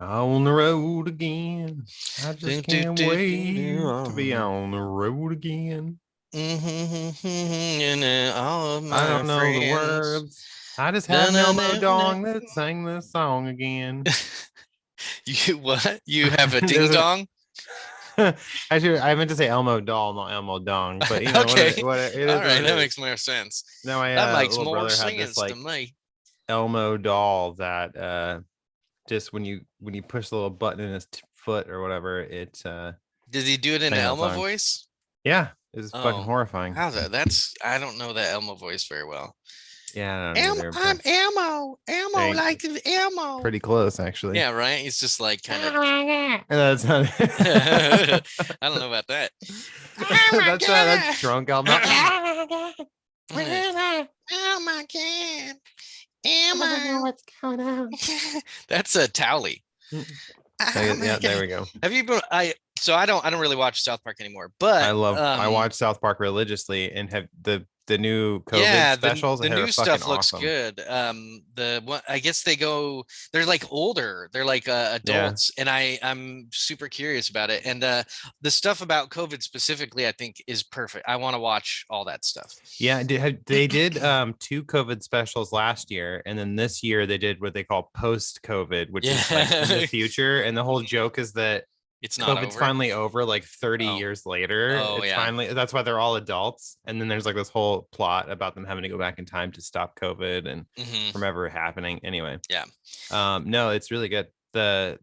On the road again. I Do, just do, can't do, do, wait to be do. on the road again. And all of I my don't know the friends. words. I just had Na, an na, Elmo na, na. dong that sang this song again. You what? You have a ding There's a dong? actually I meant to say Elmo doll, not Elmo dong, but you know Okay. what it All is what right, it that is. makes more sense. Now my That makes little more brother had this sense to like me. Elmo doll that just when you push the little button in his foot or whatever, it Did he do it in sang that Elmo song. voice? Yeah, it's fucking Oh, horrifying. how's that? That's I don't know that Elmo voice very well. Yeah, I don't either, I'm but ammo, ammo, they like the ammo. pretty close actually. Yeah, right. He's just like kind of. That's not I don't know about that. Oh my that's god! drunk Elmo. Oh my god! I don't know Ammo. what's going on. That's a Towley. Oh my Yeah, there god! we go. Have you been? I don't really watch South Park anymore, but I watch South Park religiously and have the new COVID yeah, specials the are new fucking stuff looks awesome. good. The one I guess they're like older, they're like Yeah. adults, and I'm super curious about it. And the stuff about COVID specifically, I think is perfect. I want to watch all that stuff. Yeah, they did two COVID specials last year, and then this year they did what they call post COVID, which is like in the Yeah, future. And the whole joke is that it's not COVID's over. finally over like 30 Oh, years later. oh It's yeah, finally that's why they're all adults. And then there's like this whole plot about them having to go back in time to stop COVID and from ever happening. Anyway, yeah, no, it's really good. The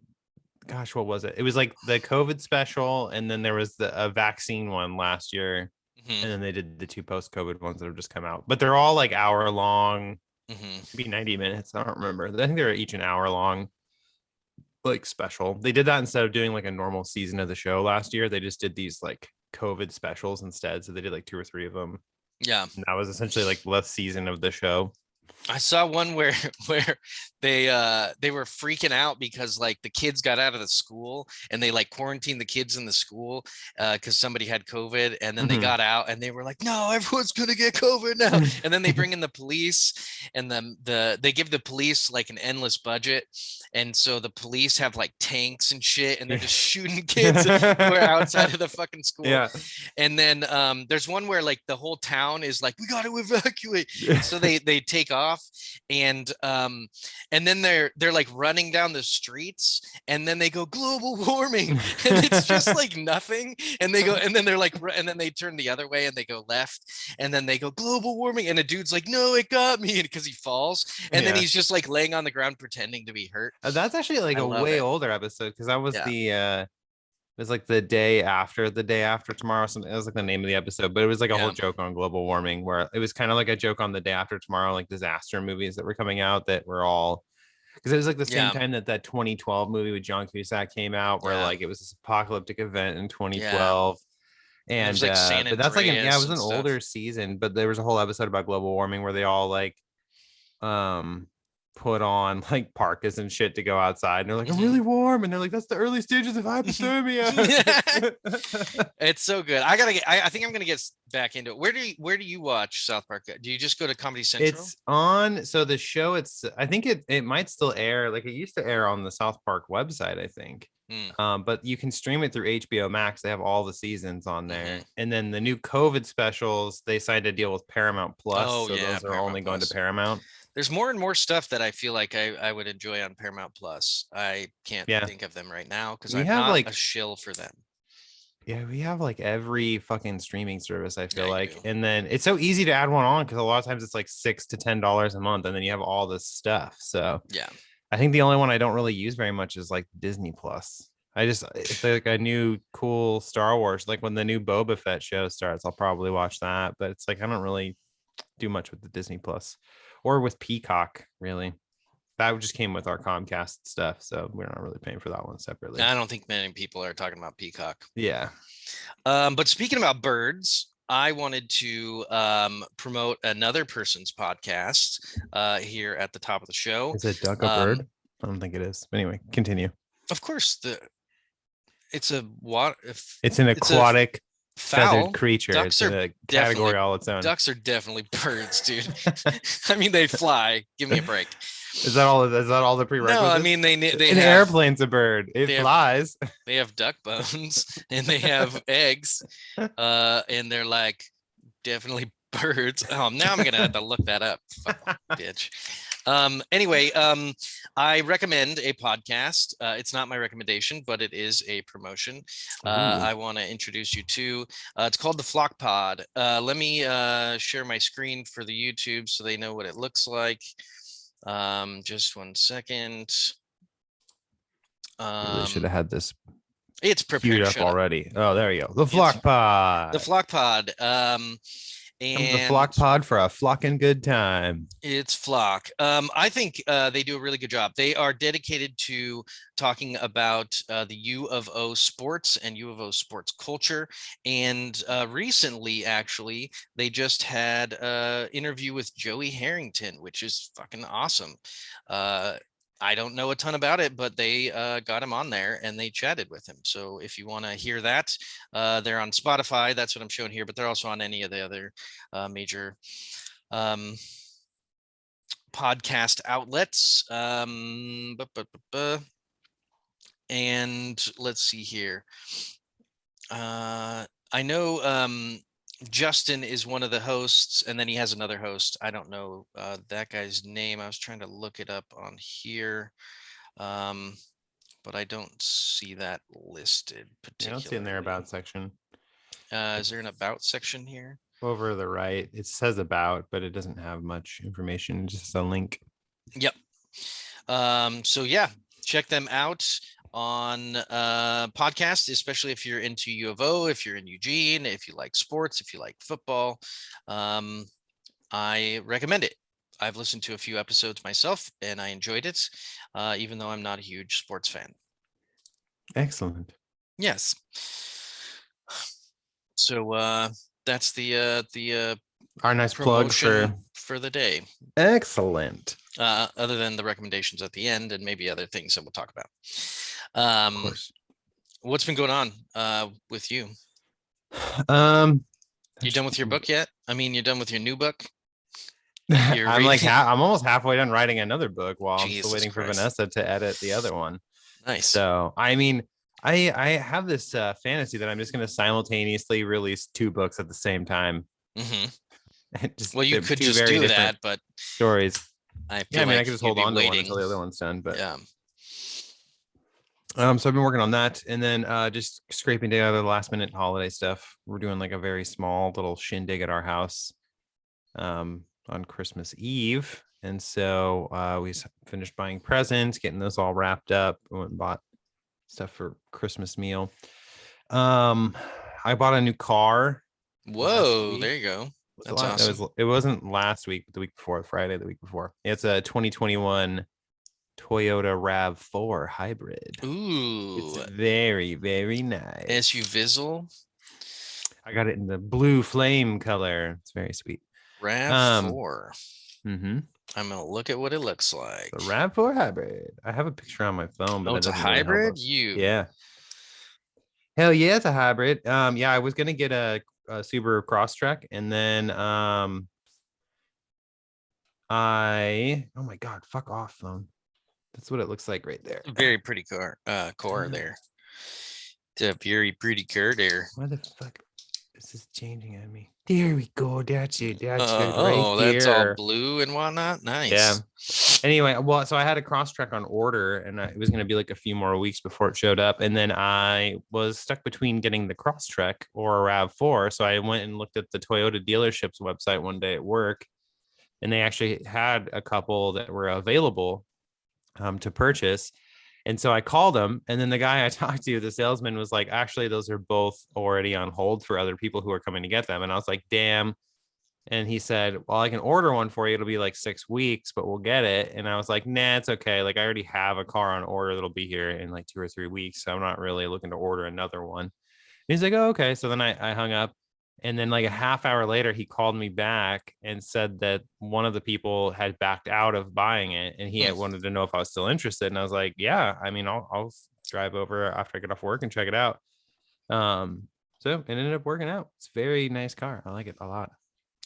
gosh, what was it? It was like the COVID special, and then there was a vaccine one last year, hmm and then they did the two post-COVID ones that have just come out. But they're all like hour long, hmm maybe 90 minutes. I don't remember. I think they're each an hour long, like special. They did that instead of doing like a normal season of the show last year. They just did these like COVID specials instead. So they did like two or three of them. yeah. And that was essentially like the season of the show. I saw one where where they were freaking out because like the kids got out of the school and they like quarantined the kids in the school because somebody had COVID, and then they Mhm. got out and they were like, no, everyone's gonna get COVID now. And then they bring in the police, and they give the police like an endless budget, and so the police have like tanks and shit, and they're just shooting kids who are outside of the fucking school. Yeah. And then there's one where like the whole town is like, we got to evacuate, and so they take off, and then they're like running down the streets, and then they go global warming, and it's just like nothing, and they go, and then they're like, and then they turn the other way and they go left, and then they go global warming, and a dude's like, no, it got me, because he falls, and then Yeah. he's just like laying on the ground pretending to be hurt. That's actually like I a love way it. older episode because that was Yeah. it was like the day after tomorrow. Something, that was like the name of the episode, but it was like a whole Yeah. joke on global warming where it was kind of like a joke on the day after tomorrow, like disaster movies that were coming out that were all because it was like the same Yeah. time that 2012 movie with John Cusack came out, where Yeah. like it was this apocalyptic event in Yeah. 2012. And there's And like San but that's like yeah, it Andreas was and an stuff. older season, but there was a whole episode about global warming where they all like um put on like parkas and shit to go outside, and they're like, I'm Mhm. really warm, and they're like, that's the early stages of hypothermia. It's so good. I think I'm gonna get back into it. Where do you watch South Park? Do you just go to Comedy Central? It's on, so the show, it's I think it might still air, like it used to air on the South Park website, I think. Mm, But you can stream it through HBO Max. They have all the seasons on hmm there. And then the new COVID specials, they signed a deal with Paramount Plus. Oh So yeah, those are Paramount only going to Plus. Paramount. There's more and more stuff that I feel like I would enjoy on Paramount Plus. I can't Yeah. think of them right now because We I'm have not a like shill for them. Yeah, we have like every fucking streaming service, I Yeah, feel you like. do. And then it's so easy to add one on because a lot of times it's like $6 to $10 a month, and then you have all this stuff. So Yeah. I think the only one I don't really use very much is like Disney Plus. I just if like a new cool Star Wars, like when the new Boba Fett show starts, I'll probably watch that. But it's like I don't really do much with the Disney Plus or with Peacock, really. That just came with our Comcast stuff, so we're not really paying for that one separately. I don't think many people are talking about Peacock. Yeah. But speaking about birds, I wanted to promote another person's podcast here at the top of the show. Is a duck a Um, bird? I don't think it is. Anyway, continue. of course, it's a what? It's an It's a aquatic feathered fowl. creature. Ducks It's in are a definitely category all its own. ducks are definitely birds, dude. I mean, they fly. Give me a break. Is that all? Is that all the No, I prerequisites? mean they An have airplane's a bird. It they have flies. they have duck bones and they have eggs, and they're like definitely birds. Oh, now I'm gonna have to look that up. Fuck, bitch. Anyway, I recommend a podcast. It's not my recommendation, but it is a promotion. I want to introduce you to. It's called the Flockpod. Let me share my screen for the YouTube so they know what it looks like. Just one second. Really should have had this It's queued prepared. up Shut up. already. Oh, there you go. The It's Flock Pod. the Flockpod. Come to the And Flock Pod for a flocking good time. it's Flock. I think they do a really good job. They are dedicated to talking about the U of O sports and U of O sports culture. And recently, actually, they just had an interview with Joey Harrington, which is fucking awesome. I don't know a ton about it, but they got him on there and they chatted with him. So if you want to hear that, they're on Spotify. That's what I'm showing here, but they're also on any of the other major podcast outlets. And let's see here. I know Justin is one of the hosts, and then he has another host. I don't know that guy's name. I was trying to look it up on here, but I don't see that listed I particularly. don't see in their about section. Is there an about section here? Over the right, it says about, but it doesn't have much information. It's just a link. Yep. So yeah, check them out on podcast, especially if you're into U of O, if you're in Eugene, if you like sports, if you like football. I recommend it. I've listened to a few episodes myself and I enjoyed it, even though I'm not a huge sports fan. Excellent. Yes. So that's the our nice plug for the day. Excellent. Other than the recommendations at the end and maybe other things that we'll talk about. Of course. What's been going on with you? You done with your book yet? I mean, you're done with your new book? I'm like I'm almost halfway done writing another book while I'm still waiting Christ. for Vanessa to edit the other one. Nice. So I mean, I have this fantasy that I'm just going to simultaneously release 2 books at the same time. Well, you could just do that, but stories. I mean, I could just hold on to one until the other one's done. But yeah. So I've been working on that, and then just scraping together the last minute holiday stuff. We're doing like a very small little shindig at our house on Christmas Eve, and so we finished buying presents, getting those all wrapped up. We went and bought stuff for Christmas meal. I bought a new car. Whoa, there you go. That's awesome. It wasn't last week, but the week before, Friday, the week before. It's a 2021 Toyota RAV4 hybrid. Ooh, it's very, very nice. SU Vizzle. I got it in the blue flame color. It's very sweet. RAV4. Mm-hmm. I'm gonna look at what it looks like. The RAV4 hybrid. I have a picture on my phone, but it's a hybrid. Yeah. Hell yeah, it's a hybrid. Yeah, I was gonna get a Subaru Crosstrek, and then oh my god, fuck off, phone. That's what it looks like right there. Very pretty car there. It's a very pretty car there. Why the fuck is this changing on me? There we go. That's it. That's it. Oh, that's all blue and whatnot. Nice. Yeah. Anyway, well, so I had a Crosstrek on order, and it was going to be like a few more weeks before it showed up. And then I was stuck between getting the Crosstrek or a RAV4. So I went and looked at the Toyota dealership's website one day at work, and they actually had a couple that were available to purchase. And so I called him, and then the guy I talked to, the salesman, was like, actually, those are both already on hold for other people who are coming to get them. And I was like, damn. And he said, well, I can order one for you. It'll be like 6 weeks, but we'll get it. And I was like, nah, it's okay. Like, I already have a car on order that'll be here in like 2 or 3 weeks. So I'm not really looking to order another one. And he's like, oh, okay. So then I hung up. And then like a half hour later, he called me back and said that one of the people had backed out of buying it, and he had wanted to know if I was still interested. And I was like, yeah, I mean, I'll drive over after I get off work and check it out. So it ended up working out. It's a very nice car. I like it a lot.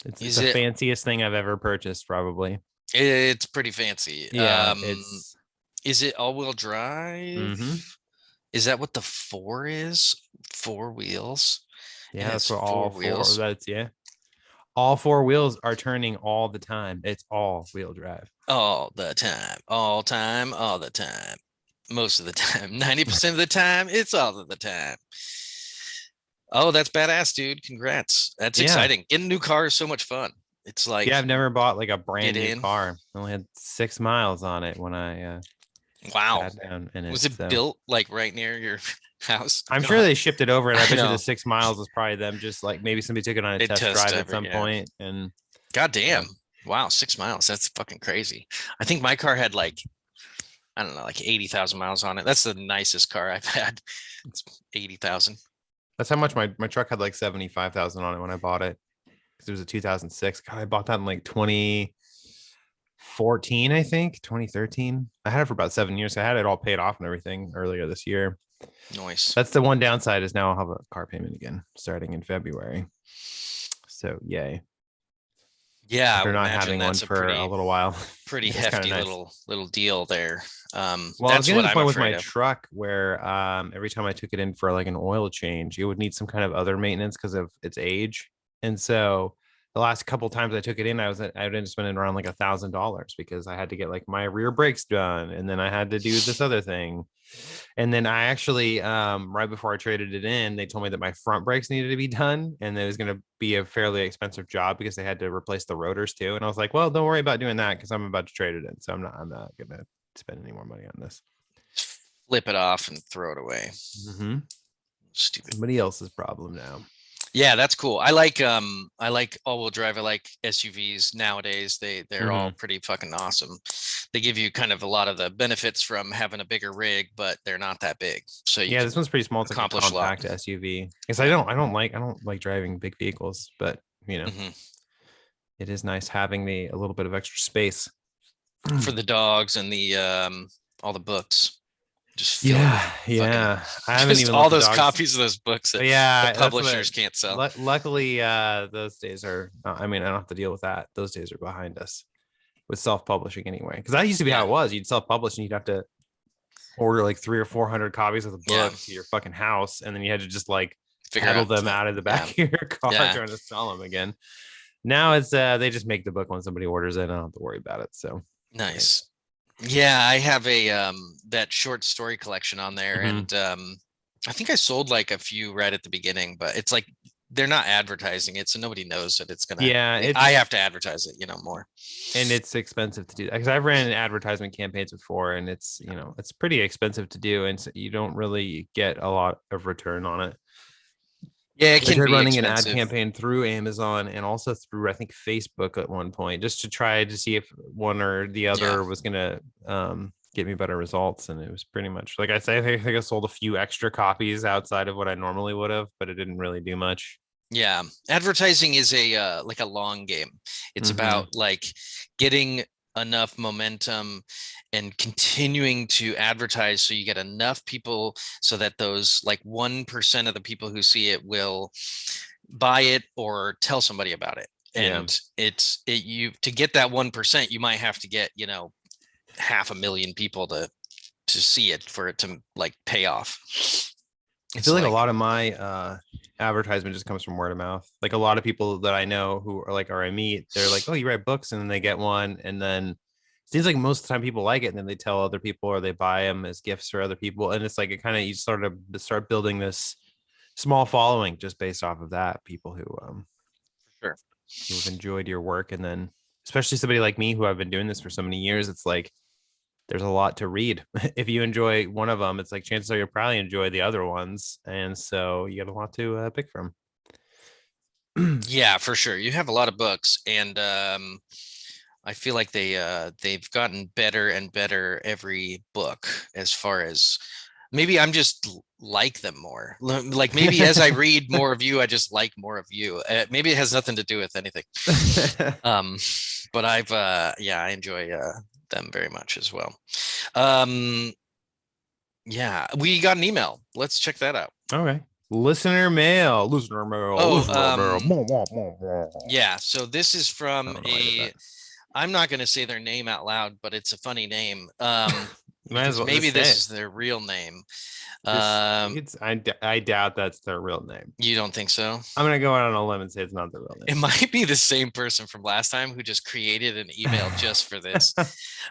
It's the fanciest thing I've ever purchased, probably. It's pretty fancy. Yeah, it's Is it all-wheel drive? mm-hmm. Is that what the 4 is? 4 wheels? Yeah, And that's it's what all 4 four wheels. that's yeah. All four wheels are turning all the time. It's all wheel drive. All the time. All time, all the time. Most of the time. 90% of the time, it's all of the time. Oh, that's badass, dude. Congrats. That's Yeah. exciting. Getting a new car is so much fun. It's like Yeah, I've never bought like a brand get new in. car. I only had 6 miles on it when I Wow. sat down in it. Was it So built like right near your house? I'm sure God, they shipped it over, and I I bet you know. the 6 miles was probably them just like maybe somebody took it on a It test test drive at ever, some yeah. point, and God damn. um, Wow, 6 miles. That's fucking crazy. I think my car had like, I don't know, like 80,000 miles on it. That's the nicest car I've had. It's 80,000. that's how much my truck had, like 75,000 on it when I bought it, because it was a 2006. God, I bought that in like 2014, I think 2013. I had it for about 7 years. I had it all paid off and everything earlier this year. Nice. That's the one downside, is now I'll have a car payment again starting in February. So yay. Yeah, I After would not imagine having one that's a for a little while. pretty It's kind of hefty nice. little deal there. Well, I was That's getting what to the I'm point with afraid my of. truck where every time I took it in for like an oil change, it would need some kind of other maintenance because of its age. And so the last couple times I took it in, I would end up spending around like $1,000 because I had to get like my rear brakes done, and then I had to do this other thing. And then I actually, right before I traded it in, they told me that my front brakes needed to be done, and it was going to be a fairly expensive job because they had to replace the rotors too. And I was like, well, don't worry about doing that because I'm about to trade it in, so I'm not gonna spend any more money on this. Flip it off and throw it away. Mm-hmm. Stupid. Somebody else's problem now. Yeah, that's cool. I like all-wheel drive. I like SUVs nowadays. They're all pretty fucking awesome. They give you kind of a lot of the benefits from having a bigger rig, but they're not that big. So you Yeah, can this one's pretty small. It's like a accomplish a lot. compact SUV. Because Yeah. I don't like driving big vehicles, but it is nice having a little bit of extra space. For the dogs and the all the books. Just fill it Yeah, with fucking I haven't just even all let the those dogs. copies of those books that Yeah, the publishers can't sell. Luckily, those days are. I mean, I don't have to deal with that. Those days are behind us with self-publishing anyway. Because that used to be how it was. You'd self-publish and you'd have to order like 300 or 400 copies of the book to your fucking house, and then you had to just like pedal them out of the back of your car trying to sell them again. Now it's they just make the book when somebody orders it. I don't have to worry about it. So nice. Yeah, I have a that short story collection on there, and I think I sold like a few right at the beginning, but it's like they're not advertising it, so nobody knows that it's gonna. Yeah, I have to advertise it, more. And it's expensive to do that because I've ran advertisement campaigns before, and it's it's pretty expensive to do, and so you don't really get a lot of return on it. Yeah, it can be running expensive. an ad campaign through Amazon and also through, I think, Facebook at one point, just to try to see if one or the other was going to get me better results. And it was pretty much, like I say, I think I sold a few extra copies outside of what I normally would have, but it didn't really do much. Yeah, advertising is a like a long game. It's about like getting enough momentum and continuing to advertise so you get enough people so that those like 1% of the people who see it will buy it or tell somebody about it. And you to get that 1%, you might have to get 500,000 people to see it for it to like pay off. I feel like a lot of my advertisement just comes from word of mouth. Like a lot of people that I know who are like, or I meet, they're like, oh, you write books, and then they get one. And then it seems like most of the time people like it, and then they tell other people or they buy them as gifts for other people. And it's like, it kind of, you sort of start building this small following just based off of that. People who who've enjoyed your work. And then especially somebody like me, who I've been doing this for so many years, it's like, there's a lot to read. If you enjoy one of them, it's like chances are you'll probably enjoy the other ones. And so you got a lot to pick from. Yeah, for sure. You have a lot of books, and I feel like they've gotten better and better every book, as far as maybe I'm just like them more. Like maybe as I read more of you, I just like more of you. Maybe it has nothing to do with anything. But I enjoy them very much as well. Yeah, we got an email. Let's check that out. Okay. Listener mail. Yeah, so this is from I'm not going to say their name out loud, but it's a funny name. Might as Because well maybe just say this it. is their real name. I doubt that's their real name. You don't think so? I'm gonna go out on a limb and say it's not the real It name. might be the same person from last time who just created an email just for this.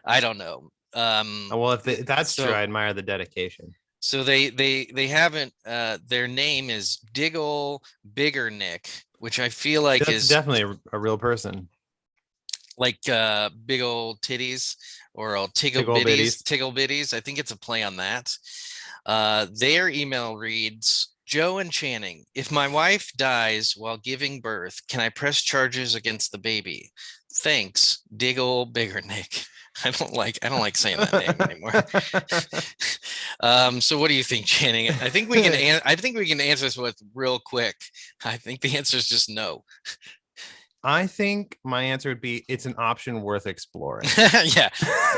I don't know. Well, if that's true, so I admire the dedication. so they haven't their name is Diggle Bigger Nick, which I feel like That's is definitely a real person. like big old titties or tiggle Tickle bitties, bitties. tickle bitties. I think it's a play on that. Their email reads, Joe and Channing, if my wife dies while giving birth, can I press charges against the baby? Thanks, Diggle Bigger Nick. I don't like saying that name anymore. So what do you think, Channing? I think we can answer this with real quick. I think the answer is just no. I think my answer would be it's an option worth exploring. Yeah.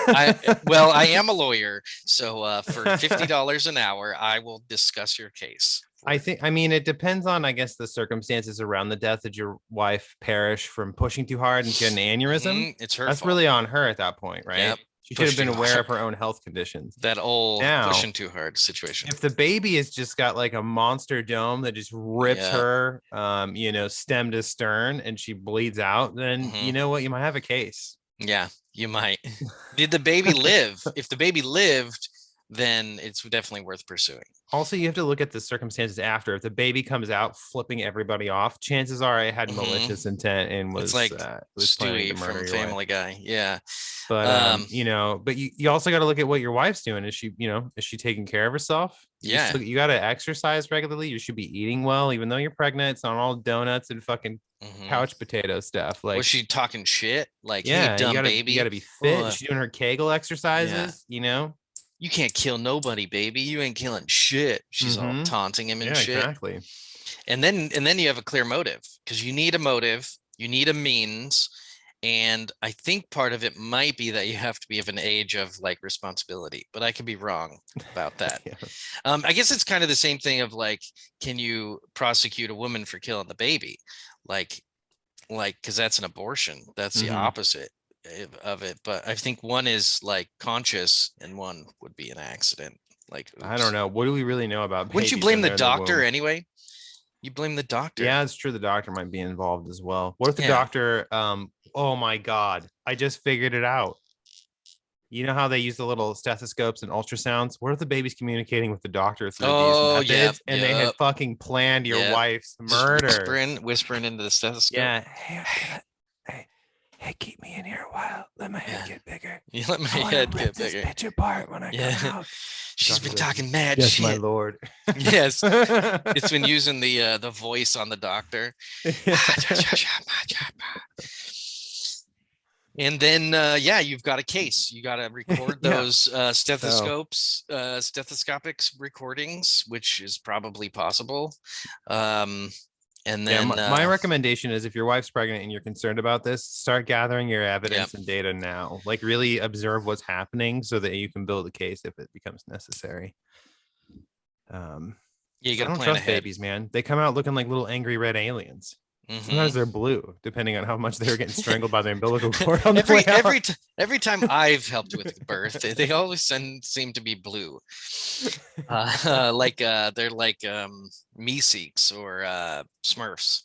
I am a lawyer, so for $50 an hour, I will discuss your case. I mean, it depends on, I guess, the circumstances around the death. Did your wife perish from pushing too hard and she had an aneurysm? It's her That's fault. really on her at that point, right? Yep. She should have Pushed been too aware hard. of her own health conditions. That old Now, pushing too hard situation. if the baby has just got like a monster dome that just rips her, stem to stern, and she bleeds out, then you know what? You might have a case. Yeah, you might. Did the baby live? If the baby lived, then it's definitely worth pursuing. Also, you have to look at the circumstances after. If the baby comes out flipping everybody off, chances are it had malicious intent and was like was planning to Stewie murder from your Family wife. Guy. Yeah. But but you also got to look at what your wife's doing. Is she taking care of herself? Yeah. You got to exercise regularly. You should be eating well, even though you're pregnant. It's not all donuts and fucking couch potato stuff. Like, was she talking shit? Like, yeah, hey, dumb baby, you gotta be fit. She's doing her Kegel exercises. You can't kill nobody, baby. You ain't killing shit. She's all taunting him and shit. Exactly. And then you have a clear motive, because you need a motive, you need a means. And I think part of it might be that you have to be of an age of like responsibility, but I could be wrong about that. Yeah. I guess it's kind of the same thing of like, can you prosecute a woman for killing the baby? Like, because that's an abortion. That's the opposite of it. But I think one is like conscious and one would be an accident. Like, oops. I don't know. What do we really know about Wouldn't you blame the doctor anyway? You blame the doctor. Yeah, it's true. The doctor might be involved as well. What if the doctor, oh my God, I just figured it out. You know how they use the little stethoscopes and ultrasounds? What if the baby's communicating with the doctor through these methods and they had fucking planned your wife's murder? Whispering into the stethoscope. Yeah. Hey, keep me in here a while. Let my head get bigger. You let my head get bigger. Pitch apart when I come out. She's been talking mad yes, shit. my lord. Yes. It's been using the voice on the doctor. And then you've got a case. You got to record those stethoscopic recordings, which is probably possible. And then my recommendation is, if your wife's pregnant and you're concerned about this, start gathering your evidence and data now. Like, really observe what's happening so that you can build a case if it becomes necessary. You got to don't trust babies, man. They come out looking like little angry red aliens. Sometimes they're blue, depending on how much they're getting strangled by the umbilical cord. On every time I've helped with birth, they always seem to be blue. They're like Meeseeks or Smurfs.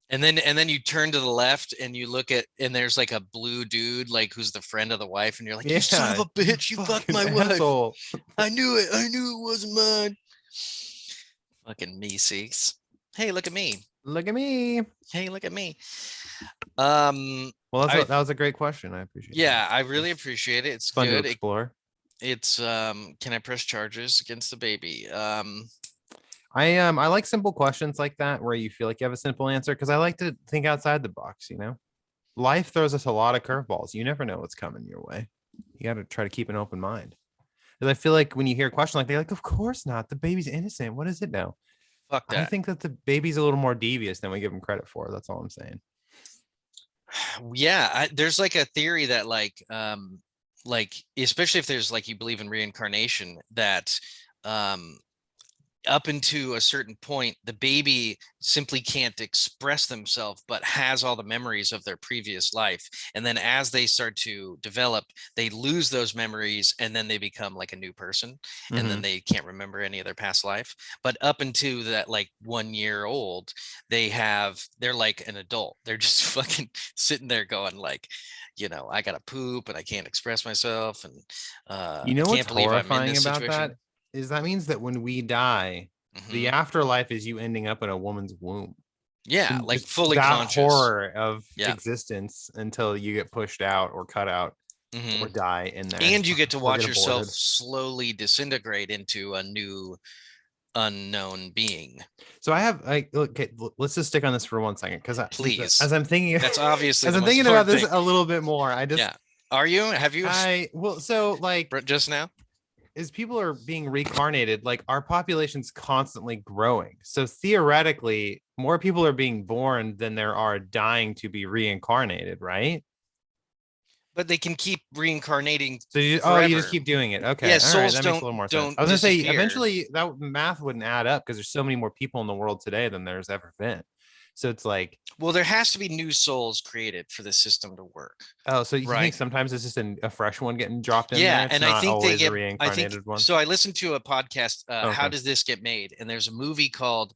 And then you turn to the left and you look at, and there's like a blue dude, like who's the friend of the wife, and you're like, you son of a bitch, you fucked my asshole. Wife. I knew it wasn't mine. Fucking Meeseeks. Hey, look at me. Look at me. Hey, look at me. Well, that was a great question. I appreciate it. Yeah, I really appreciate it. It's fun good to explore. It's can I press charges against the baby? I like simple questions like that where you feel like you have a simple answer, because I like to think outside the box. Life throws us a lot of curveballs. You never know what's coming your way. You got to try to keep an open mind. Because I feel like when you hear a question like that, you're like, of course not. The baby's innocent. What is it now? Fuck that. I think that the baby's a little more devious than we give him credit for. That's all I'm saying. Yeah, there's like a theory that like especially if there's like, you believe in reincarnation, that up into a certain point, the baby simply can't express themselves, but has all the memories of their previous life. And then as they start to develop, they lose those memories and then they become like a new person. And then they can't remember any of their past life. But up into that like 1 year old, they're like an adult. They're just fucking sitting there going like, I gotta poop and I can't express myself. And You I know what's can't believe I'm in horrifying this about situation. that is that means that when we die, the Mhm. afterlife is you ending up in a woman's womb. Yeah, And like it's fully that conscious. horror of Yeah. existence until you get pushed out or cut out Hmm. or die in there And you get to or watch get yourself aborted. slowly disintegrate into a new unknown being. So I have like okay, let's just stick on this for 1 second because Please. as I'm thinking That's obviously as the I'm most thinking about important this thing. a little bit more, Yeah. Are you? Have you so like just now? as people are being reincarnated, like our population's constantly growing. So theoretically, more people are being born than there are dying to be reincarnated, right? But they can keep reincarnating So you just forever. keep doing it. Yeah, Okay. All right. souls That makes a little more sense. don't I was gonna say disappear. eventually that math wouldn't add up because there's so many more people in the world today than there's ever been. So it's like, Well, there has to be new souls created for the system to work, oh, so you think right? sometimes it's just a fresh one getting dropped in there? Yeah, It's and I not think always a I think reincarnated one. so. I listened to a podcast, How Okay. Does This Get Made? And there's a movie called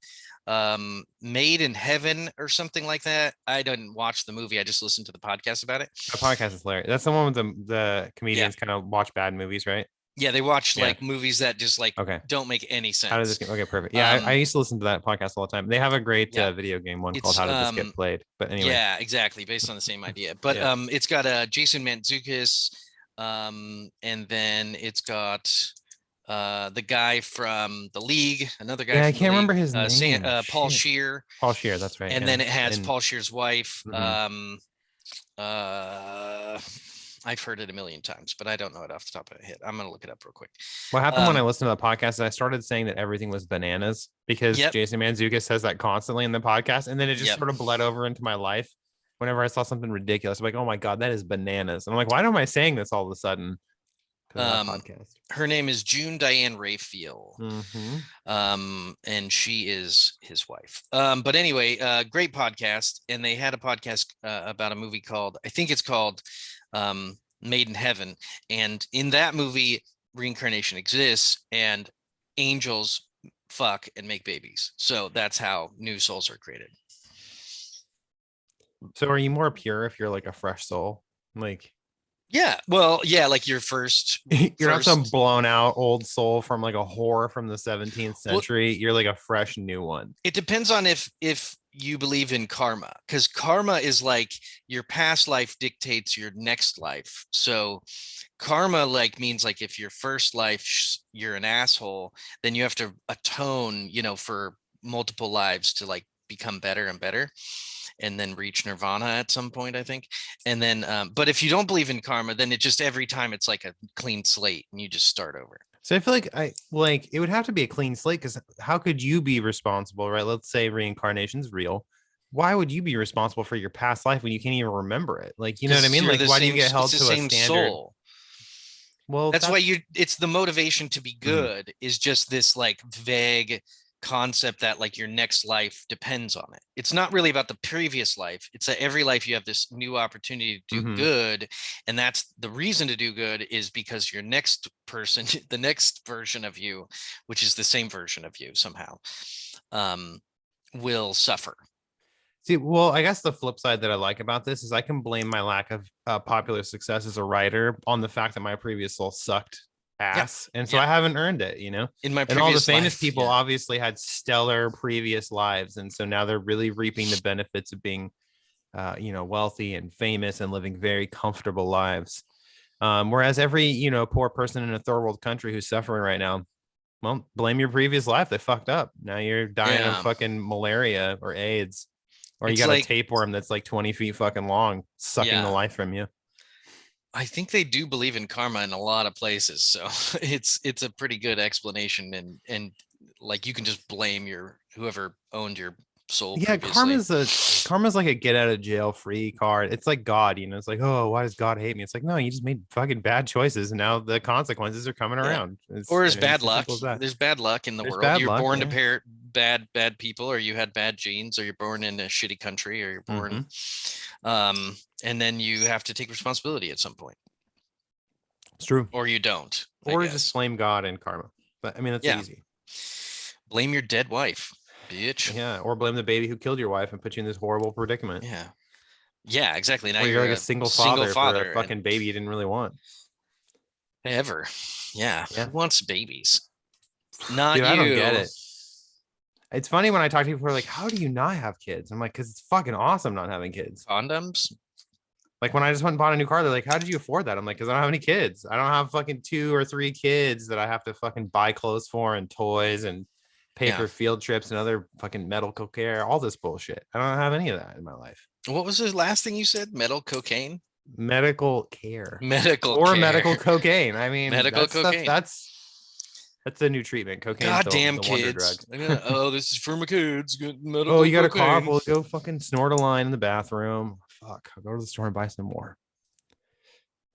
Made in Heaven or something like that. I didn't watch the movie. I just listened to the podcast about it. That podcast is hilarious. That's the one with the Yeah. comedians kind of watch bad movies, right? Yeah, they watch Yeah. like movies that just like Okay. don't make any How does this sense. get? Okay, perfect. Yeah, I Um, used to listen to that podcast all the time. They have a great yeah, video game one called it's "How Did This Get Played?" But anyway, yeah, exactly, based on the same idea. But yeah, it's got Jason Mantzoukas, and then it's got the guy from the League, another guy yeah, I from the can't League, remember his name. Paul Shit, Scheer, Paul Shear. That's right. and Yeah, then it has and Paul Scheer's wife. mhm. Uh, I've heard it a million times, but I don't know it off the top of my head. I'm gonna look it up real quick. What happened when I Um, listened to the podcast is I started saying that everything was bananas because yep, Jason Mantzoukas says that constantly in the podcast, and then it just yep. sort of bled over into my life. Whenever I saw something ridiculous, I'm like, "Oh my god, that is bananas!" And I'm like, "Why am I saying this all of a sudden?" Because of that Um, podcast. her name is June Diane Raphael. Mm-hmm. And she is his wife. But anyway, great podcast. And they had a podcast about a movie called, I think it's called Made in Heaven. And in that movie, reincarnation exists and angels fuck and make babies. So that's how new souls are created. So are you more pure if you're like a fresh soul? Like Yeah. Well, yeah, like your first you're not some first blown out old soul from like a whore from the 17th well, century. You're like a fresh new one. it depends on if you believe in karma, because karma is like your past life dictates your next life. So karma like means like if your first life you're an asshole, then you have to atone, for multiple lives to like become better and better and then reach nirvana at some point, I think. And then but if you don't believe in karma, then it just every time it's like a clean slate and you just start over. So I feel like it would have to be a clean slate because how could you be responsible, right? Let's say reincarnation's real. Why would you be responsible for your past life when you can't even remember it? Like, you know what I Because mean? you're Like, the why do you same, get it's held the to a same standard? soul. Well, That's why it's the motivation to be Mhm. good is just this like vague concept that like your next life depends on it. It's not really about the previous life. It's that every life you have this new opportunity to do Mhm. good. And that's the reason to do good is because your next person, the next version of you, which is the same version of you somehow, will suffer. See, well, I guess the flip side that I like about this is I can blame my lack of popular success as a writer on the fact that my previous soul sucked Yeah. ass. And so Yeah. I haven't earned it, you know? In my And all the previous famous life. people Yeah. obviously had stellar previous lives. And so now they're really reaping the benefits of being, wealthy and famous and living very comfortable lives. Whereas every, poor person in a third world country who's suffering right now, well, blame your previous life. They fucked up. Now you're dying of Yeah. fucking malaria or AIDS. Or you It's got a like, tapeworm that's like 20 feet fucking long, sucking the yeah. life from you. I think they do believe in karma in a lot of places, so it's a pretty good explanation, and like you can just blame your whoever owned your soul Yeah, previously. karma's like a get out of jail free card. It's like God, it's like, oh, why does God hate me? It's like, no, you just made fucking bad choices, and now the consequences are coming Yeah. around. Or there's It's bad as luck. simple as that. There's bad luck in the There's world. bad You're luck. born to Yeah. pair bad people, or you had bad genes, or you're born in a shitty country, or you're born and then you have to take responsibility at some point. It's true. Or you don't. Or just blame God and karma. But I mean, that's easy. Blame your dead wife, bitch. Yeah. Or blame the baby who killed your wife and put you in this horrible predicament. Yeah. Yeah, exactly. Now or you're like a single father for a fucking baby you didn't really want. Ever. Yeah. Who wants babies? Not Dude, you. I don't get it. It's funny when I talk to people who are like, how do you not have kids? I'm like, because it's fucking awesome not having kids. Condoms? Like when I just went and bought a new car, they're like, how did you afford that? I'm like, because I don't have any kids. I don't have fucking 2 or 3 kids that I have to fucking buy clothes for and toys and pay for field trips and other fucking medical care, all this bullshit. I don't have any of that in my life. What was the last thing you said? Metal cocaine? Medical care. Medical cocaine. I mean, medical cocaine. That's a new treatment. Cocaine. Goddamn kids. Oh, this is for my kids. Oh, you got a cough? Well, go fucking snort a line in the bathroom. Fuck. I'll go to the store and buy some more.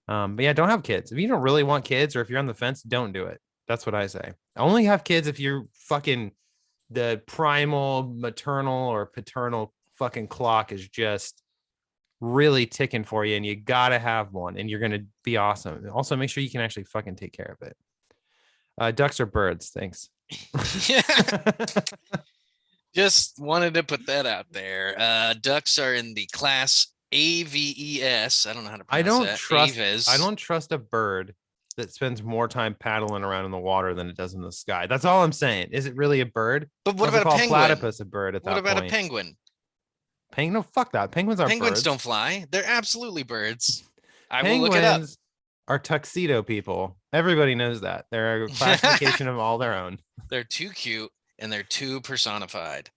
But yeah, don't have kids. If you don't really want kids, or if you're on the fence, don't do it. That's what I say. Only have kids if you're fucking the primal maternal or paternal fucking clock is just really ticking for you, and you gotta have one, and you're gonna be awesome. Also, make sure you can actually fucking take care of it. Ducks or birds? Thanks. Just wanted to put that out there. Ducks are in the class AVES. I don't know how to pronounce that. I don't trust a bird that spends more time paddling around in the water than it does in the sky. That's all I'm saying. Is it really a bird? But what about a penguin? Platypus a bird at that point? What about a penguin? No, fuck that. Penguins birds. Don't fly. They're absolutely birds. I will look it up. Are tuxedo people. Everybody knows that. They're a classification of all their own. They're too cute and they're too personified.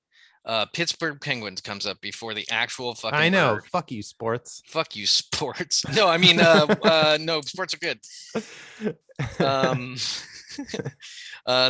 Pittsburgh Penguins comes up before the actual fucking I know. bird. Fuck you, sports. Fuck you, sports. No, I mean no, sports are good.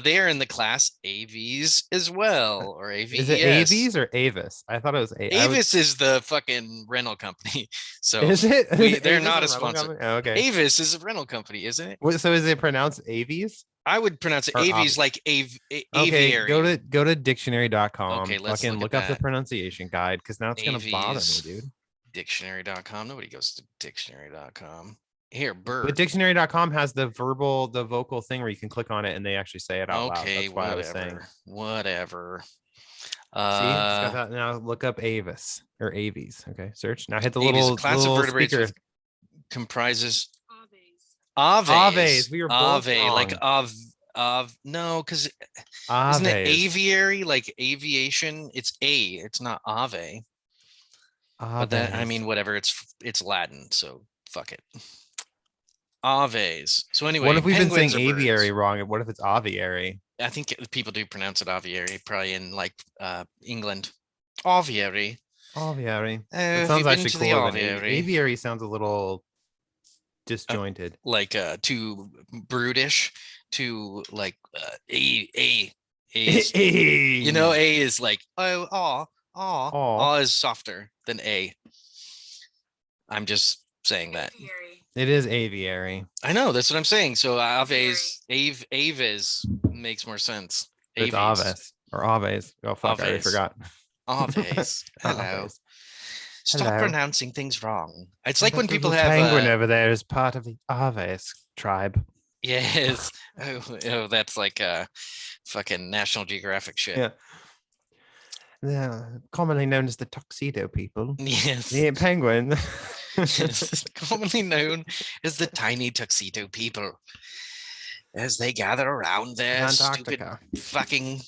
They are in the class AVs as well, or AVES. Is it AVs or Avis? I thought it was Avis is the fucking rental company. So is it? They're not a sponsor. Oh, okay. Avis is a rental company, isn't it? So is it pronounced AVs? I would pronounce it AVs like aviary. Okay, go to dictionary.com. Okay, let's fucking look up the pronunciation guide, because now it's gonna bother me, dude. Dictionary.com. Nobody goes to dictionary.com. Here, bird. But dictionary.com has the vocal thing where you can click on it and they actually say it out loud. That's why I was saying. Whatever. See, now look up Avis or Aves. Okay, search. Now hit the Aves, little class little of vertebrates speaker. Comprises Aves. We were both Ave, wrong. like no, because isn't it aviary, like aviation? It's it's not ave. But that, I mean, whatever. It's Latin, so fuck it. Aves. So anyway, what if we've been saying aviary wrong? What if it's aviary? I think people do pronounce it aviary, probably in like England. Aviary. Aviary. It sounds actually cooler than aviary. Aviary sounds a little disjointed, like too brutish, too like a you know, a is like aw is softer than a. I'm just saying that. It is aviary. I know, that's what I'm saying. So Aves makes more sense. It's Aves or Aves. Oh fuck, I already forgot. Aves. Hello. Stop pronouncing things wrong. It's like when people have penguin over there is part of the Aves tribe. Yes. Oh, that's like fucking National Geographic shit. Yeah. They're commonly known as the tuxedo people. Yes. The penguin. Yes, commonly known as the tiny tuxedo people, as they gather around their stupid fucking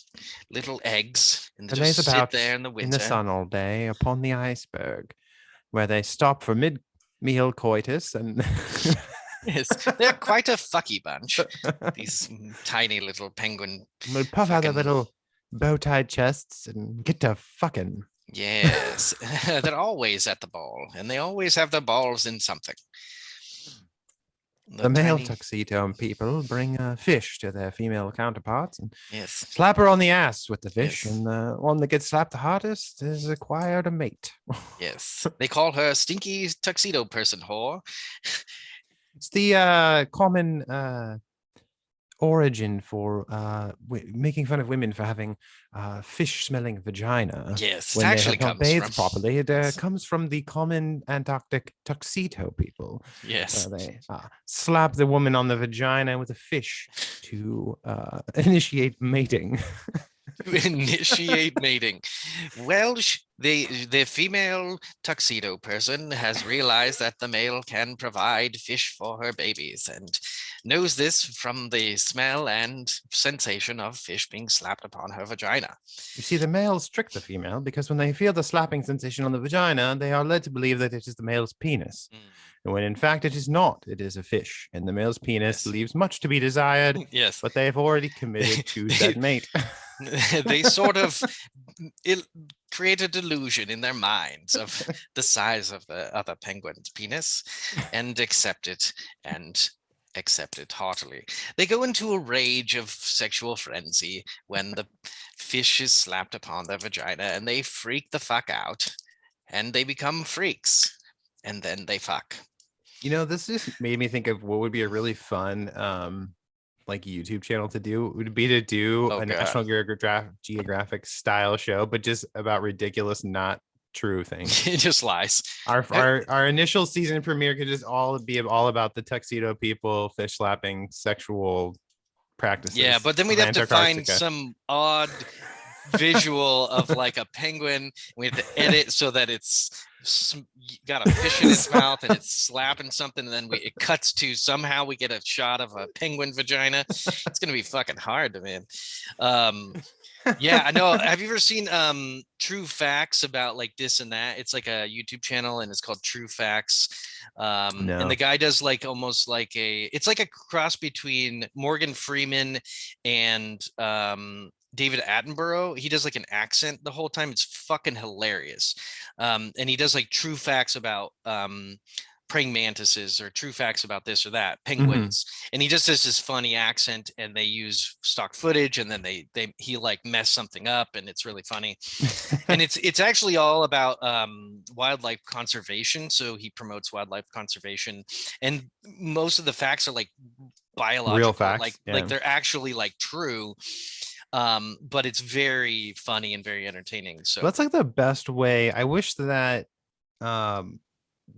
little eggs and just sit there in the winter, in the sun all day upon the iceberg, where they stop for mid-meal coitus and. Yes, they're quite a fucky bunch. These tiny little penguin. They puff out their little bow-tied chests and get to fucking. Yes, they're always at the ball, and they always have their balls in something. The male tiny, tuxedo people bring a fish to their female counterparts and yes, slap her on the ass with the fish, yes, and the one that gets slapped the hardest is acquired a mate. yes. They call her stinky tuxedo person whore. It's the common origin for making fun of women for having fish-smelling vagina Yes, it when they actually have not comes bathed from. properly. It Yes. comes from the common Antarctic tuxedo people. Yes. They slap the woman on the vagina with a fish to initiate mating. To initiate mating. Well, the female tuxedo person has realized that the male can provide fish for her babies and knows this from the smell and sensation of fish being slapped upon her vagina. You see, the males trick the female because when they feel the slapping sensation on the vagina, they are led to believe that it is the male's penis. And when in fact it is not, it is a fish. And the male's penis Yes. leaves much to be desired, Yes. but they have already committed to said mate. They sort of create a delusion in their minds of the size of the other penguin's penis and accept it heartily. They go into a rage of sexual frenzy when the fish is slapped upon their vagina, and they freak the fuck out and they become freaks, and then they fuck. You know, this just made me think of what would be a really fun like YouTube channel to do. It would be to do a National Geographic style show, but just about ridiculous, not true things. It just lies. Our initial season premiere could just all be all about the tuxedo people, fish slapping, sexual practices. Yeah, but then we'd have to find some odd visual of like a penguin. We have to edit so that it's got a fish in its mouth and it's slapping something, and then it cuts to somehow we get a shot of a penguin vagina. It's gonna be fucking hard, man. Yeah, I know. Have you ever seen True Facts about like this and that? It's like a YouTube channel and it's called True Facts. No. And the guy does like almost like it's like a cross between Morgan Freeman and David Attenborough. He does like an accent the whole time. It's fucking hilarious. And he does like true facts about praying mantises or true facts about this or that, penguins. And he just does this funny accent, and they use stock footage, and then he like mess something up, and it's really funny. And it's actually all about wildlife conservation. So he promotes wildlife conservation, and most of the facts are like biological, real facts, like they're actually like true. But it's very funny and very entertaining. So that's like the best way. I wish that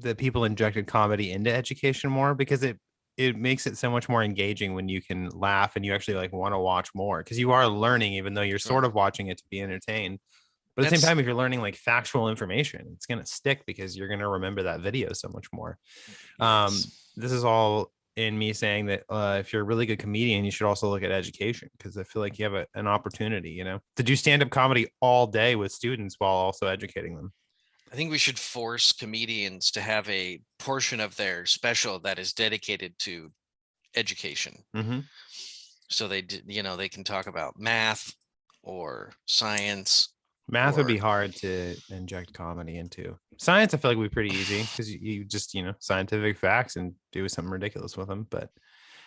that people injected comedy into education more, because it makes it so much more engaging when you can laugh and you actually like want to watch more, because you are learning even though you're sort of watching it to be entertained. But at the same time, if you're learning like factual information, it's going to stick because you're going to remember that video so much more. This is all in me saying that if you're a really good comedian, you should also look at education, because I feel like you have an opportunity, you know, to do stand-up comedy all day with students while also educating them. I think we should force comedians to have a portion of their special that is dedicated to education. So they can talk about math or science. Math would be hard to inject comedy into. Science, I feel like would be pretty easy, because you just, scientific facts and do something ridiculous with them. But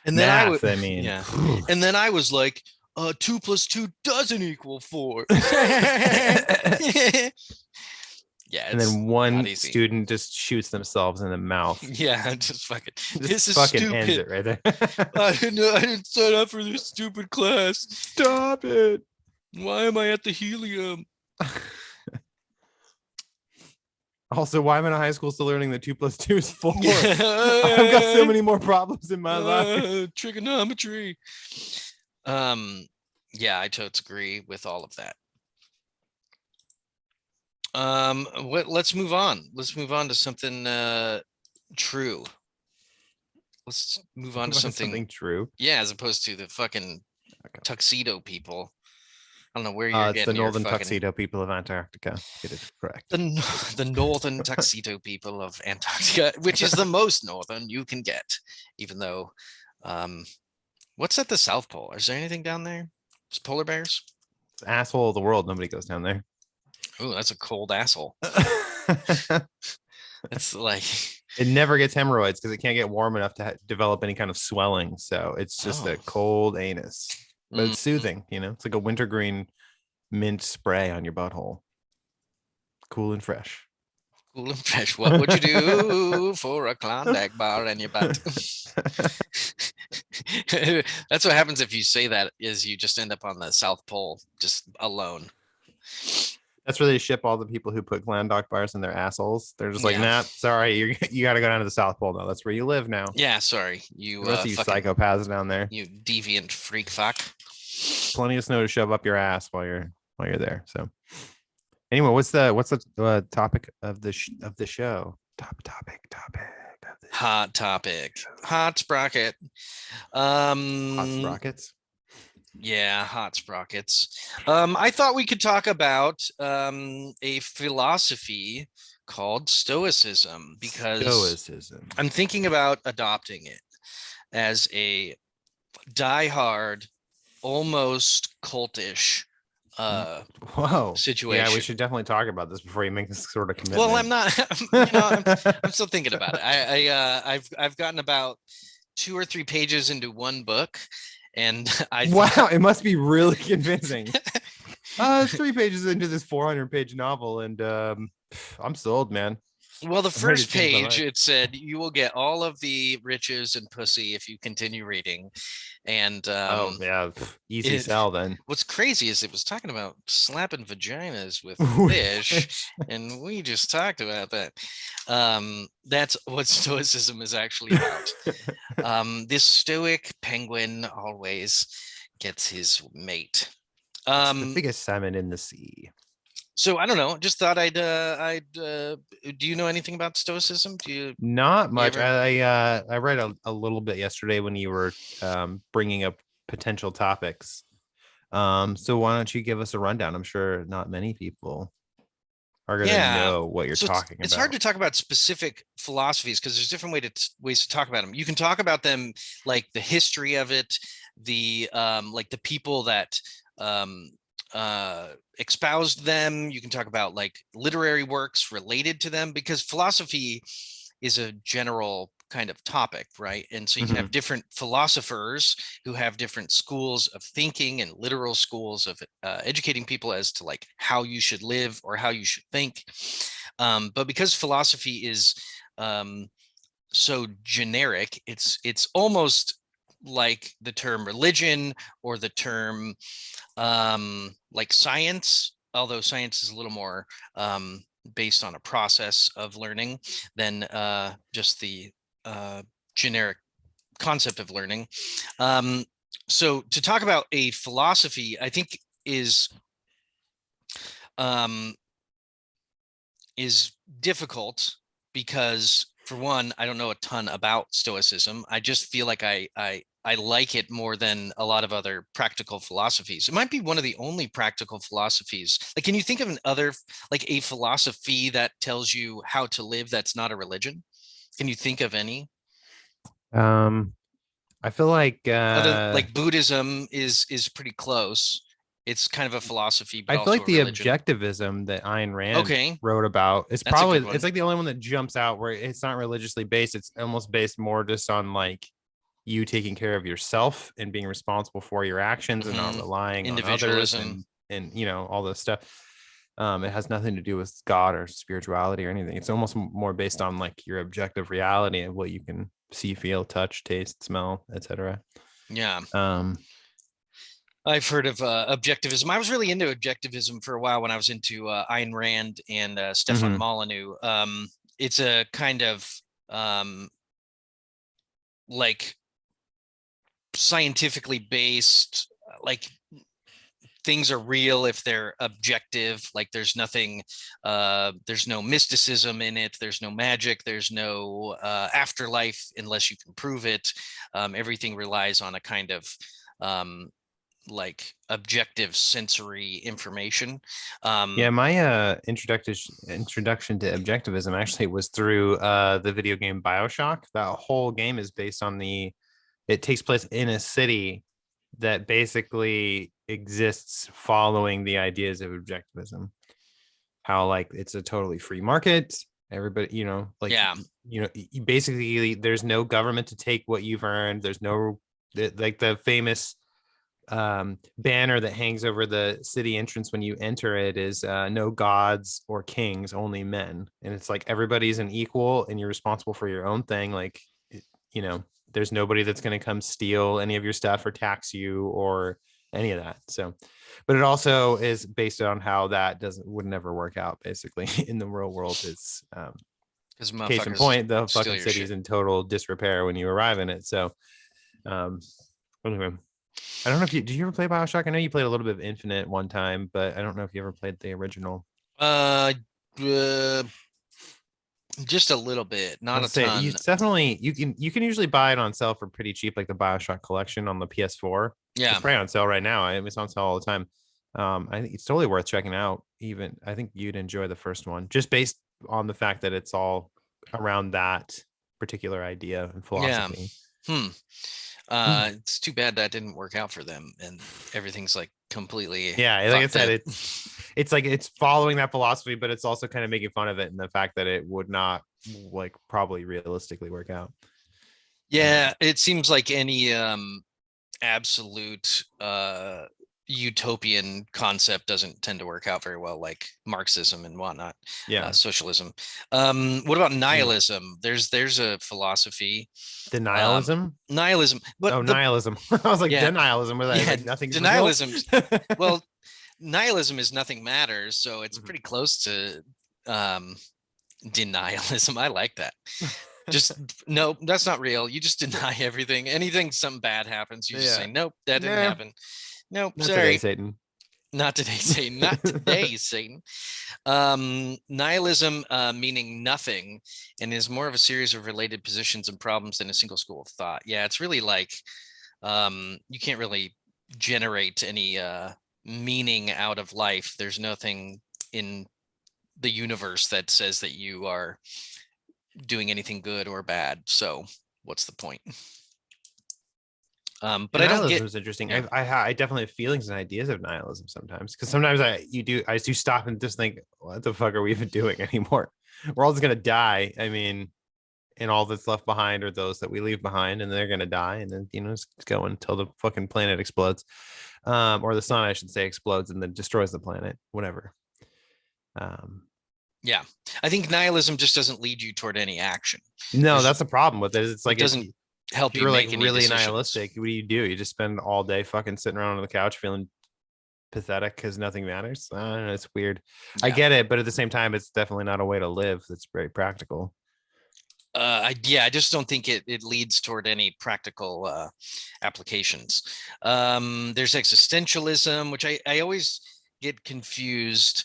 and then math, and then I was like, 2 + 2 doesn't equal 4. Yeah, and then one student just shoots themselves in the mouth. Yeah, just fucking. This is fucking stupid. Ends it right there. I didn't sign up for this stupid class. Stop it! Why am I at the helium? Also, why am I in high schole still learning that 2 + 2 is 4? I've got so many more problems in my life. Trigonometry. Yeah, I totally agree with all of that. Let's move on. Let's move on to something true. Let's move on to something true. Yeah, as opposed to the fucking tuxedo people. I don't know where you're getting. It's the northern tuxedo people of Antarctica. Get it correct. The northern tuxedo people of Antarctica, which is the most northern you can get, even though what's at the South Pole? Is there anything down there? It's polar bears? It's the asshole of the world. Nobody goes down there. Oh, that's a cold asshole. It's like It never gets hemorrhoids because it can't get warm enough to develop any kind of swelling. So it's just a Oh. cold anus, but it's Mhm. soothing. It's like a wintergreen mint spray on your butthole, cool and fresh. Cool and fresh. What would you do for a Klondike bar in your butt? That's what happens if you say that, is you just end up on the South Pole just alone. That's where they ship all the people who put Klondike bars in their assholes. They're just like, Yeah. nah, sorry, you got to go down to the South Pole now. That's where you live now. Yeah, sorry. The You rest of you fucking psychopaths down there. you deviant freak fuck. Plenty of snow to shove up your ass while you're there. So anyway, what's the topic of the show? Topic of the Hot topic. Hot sprocket. hot sprockets. Yeah, hot sprockets. I thought we could talk about a philosophy called Stoicism, because Stoicism. I'm thinking about adopting it as a diehard, almost cultish Whoa. situation. Yeah, we should definitely talk about this before you make this sort of commitment. Well, I'm not. I'm still thinking about it. I've gotten about 2 or 3 pages into one book, and wow, it must be really convincing. It's 3 pages into this 400-page novel, and I'm sold, man. Well, the first page, it said, you will get all of the riches and pussy if you continue reading. And oh yeah, easy sell then. What's crazy is it was talking about slapping vaginas with fish, and we just talked about that. That's what Stoicism is actually about. This stoic penguin always gets his mate. It's the biggest salmon in the sea. So I don't know. Just thought I'd. Do you know anything about Stoicism? Do you? Not much. I read a little bit yesterday when you were bringing up potential topics. So why don't you give us a rundown? I'm sure not many people are going to know what you're talking about. It's hard to talk about specific philosophies because there's different ways to talk about them. You can talk about them, like the history of it, the like the people that espoused them. You can talk about like literary works related to them, because philosophy is a general kind of topic, right? And so you can have different philosophers who have different schools of thinking and literal schools of educating people as to like how you should live or how you should think. But because philosophy is so generic, it's almost like the term religion or the term like science, although science is a little more based on a process of learning than just the generic concept of learning. So to talk about a philosophy, I think is difficult because, for one, I don't know a ton about Stoicism. I just feel like I like it more than a lot of other practical philosophies. It might be one of the only practical philosophies. Like, can you think of a philosophy that tells you how to live that's not a religion? Can you think of any? I feel like like Buddhism is pretty close. It's kind of a philosophy, but I feel like the religion. Objectivism that Ayn Rand wrote about is probably it's like the only one that jumps out where it's not religiously based. It's almost based more just on like you taking care of yourself and being responsible for your actions and not relying on others and you know, all this stuff. It has nothing to do with God or spirituality or anything. It's almost more based on like your objective reality of what you can see, feel, touch, taste, smell, etc. Yeah. I've heard of Objectivism. I was really into Objectivism for a while when I was into Ayn Rand and Stefan Molyneux. It's a kind of like scientifically based, like things are real if they're objective. Like there's nothing, there's no mysticism in it. There's no magic. There's no afterlife unless you can prove it. Everything relies on a kind of like objective sensory information. Yeah, my introduction to objectivism actually was through the video game BioShock. That whole game is based on it takes place in a city that basically exists following the ideas of objectivism. How like it's a totally free market. Everybody, like, Yeah. basically there's no government to take what you've earned. There's no, like the famous banner that hangs over the city entrance when you enter it is no gods or kings, only men. And it's like everybody's an equal and you're responsible for your own thing. Like, there's nobody that's going to come steal any of your stuff or tax you or any of that. So, but it also is based on how that would never work out basically in the real world. Is Because case in motherfuckers point, the steal fucking your city shit. is in total disrepair when you arrive in it. So anyway, I don't know if did you ever play BioShock? I know you played a little bit of Infinite one time, but I don't know if you ever played the original. Uh, just a little bit, not I'll a say you ton. definitely you can usually buy it on sale for pretty cheap, like the BioShock collection on the PS4. Yeah. It's probably on sale right now. It's on sale all the time. I think it's totally worth checking out. Even I think you'd enjoy the first one, just based on the fact that it's all around that particular idea and Yeah. philosophy. It's too bad that didn't work out for them, and everything's like completely Yeah, like I fucked said, up. it's like it's following that philosophy, but it's also kind of making fun of it and the fact that it would not like probably realistically work out. Yeah, it seems like any absolute utopian concept doesn't tend to work out very well, like Marxism and whatnot. Yeah. Socialism. What about nihilism? There's a philosophy. Denialism. Nihilism, but Nihilism. I was like, yeah, denialism, where that yeah, like nothing's real. denialism. Well, nihilism is nothing matters, so it's Mhm. pretty close to denialism. I like that. Just no, that's not real. You just deny everything. Anything, something bad happens, you just say, Yeah. nope, that didn't Nah, happen. Nope, not today, sorry. Satan. Not today, Satan. Not today, Satan. Nihilism, meaning nothing, and is more of a series of related positions and problems than a single school of thought. Yeah, it's really like you can't really generate any meaning out of life. There's nothing in the universe that says that you are doing anything good or bad. So what's the point? But I don't get. Nihilism is interesting. Yeah. I definitely have feelings and ideas of nihilism sometimes, because sometimes I just do stop and just think, what the fuck are we even doing anymore? We're all just gonna die. I mean, and all that's left behind are those that we leave behind, and they're gonna die, and then it's going until the fucking planet explodes, or the sun, I should say, explodes and then destroys the planet, whatever. Yeah, I think nihilism just doesn't lead you toward any action. No, that's the problem with it. It's like It doesn't help if you you're like make any really decisions. nihilistic, what do? You just spend all day fucking sitting around on the couch feeling pathetic because nothing matters. I don't know, it's weird. I Yeah. get it, but at the same time, it's definitely not a way to live that's very practical. I just don't think it leads toward any practical applications. There's existentialism, which I always get confused.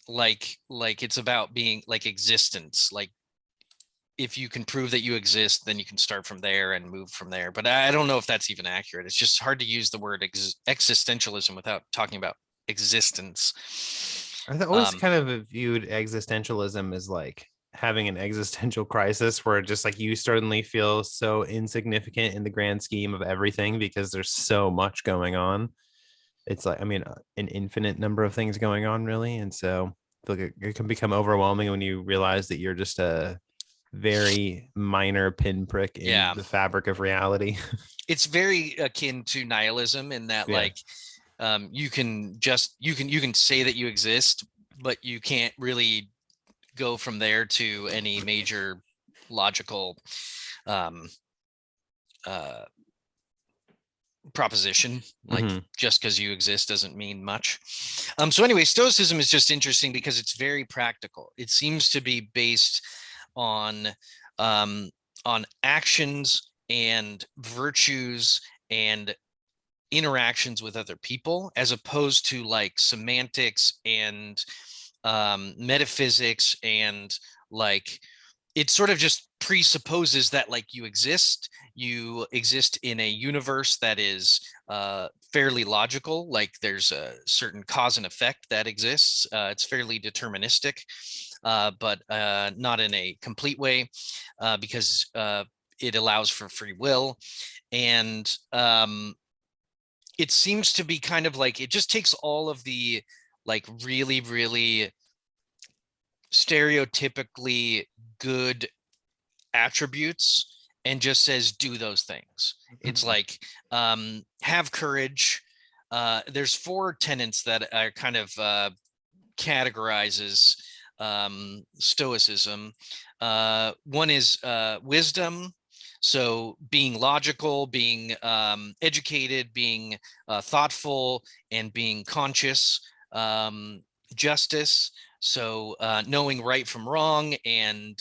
Like it's about being like existence. Like if you can prove that you exist, then you can start from there and move from there. But I don't know if that's even accurate. It's just hard to use the word existentialism without talking about existence. I've always kind of viewed existentialism as like having an existential crisis where just like you suddenly feel so insignificant in the grand scheme of everything because there's so much going on. It's like, I mean, an infinite number of things going on, really. And so it can become overwhelming when you realize that you're just a very minor pinprick in Yeah, the fabric of reality. it's very akin to nihilism in that Yeah. like you can say that you exist, but you can't really go from there to any major logical proposition. Like just because you exist doesn't mean much. So anyway, Stoicism is just interesting because it's very practical. It seems to be based on actions and virtues and interactions with other people, as opposed to like semantics and metaphysics, and like it sort of just presupposes that like you exist in a universe that is fairly logical, like there's a certain cause and effect that exists. It's fairly deterministic, but not in a complete way, because it allows for free will. And it seems to be kind of like it just takes all of the like really stereotypically good attributes and just says do those things. It's like have courage. There's 4 tenets that are kind of categorizes Stoicism. One is wisdom. So being logical, being educated, being thoughtful, and being conscious. Justice. So knowing right from wrong and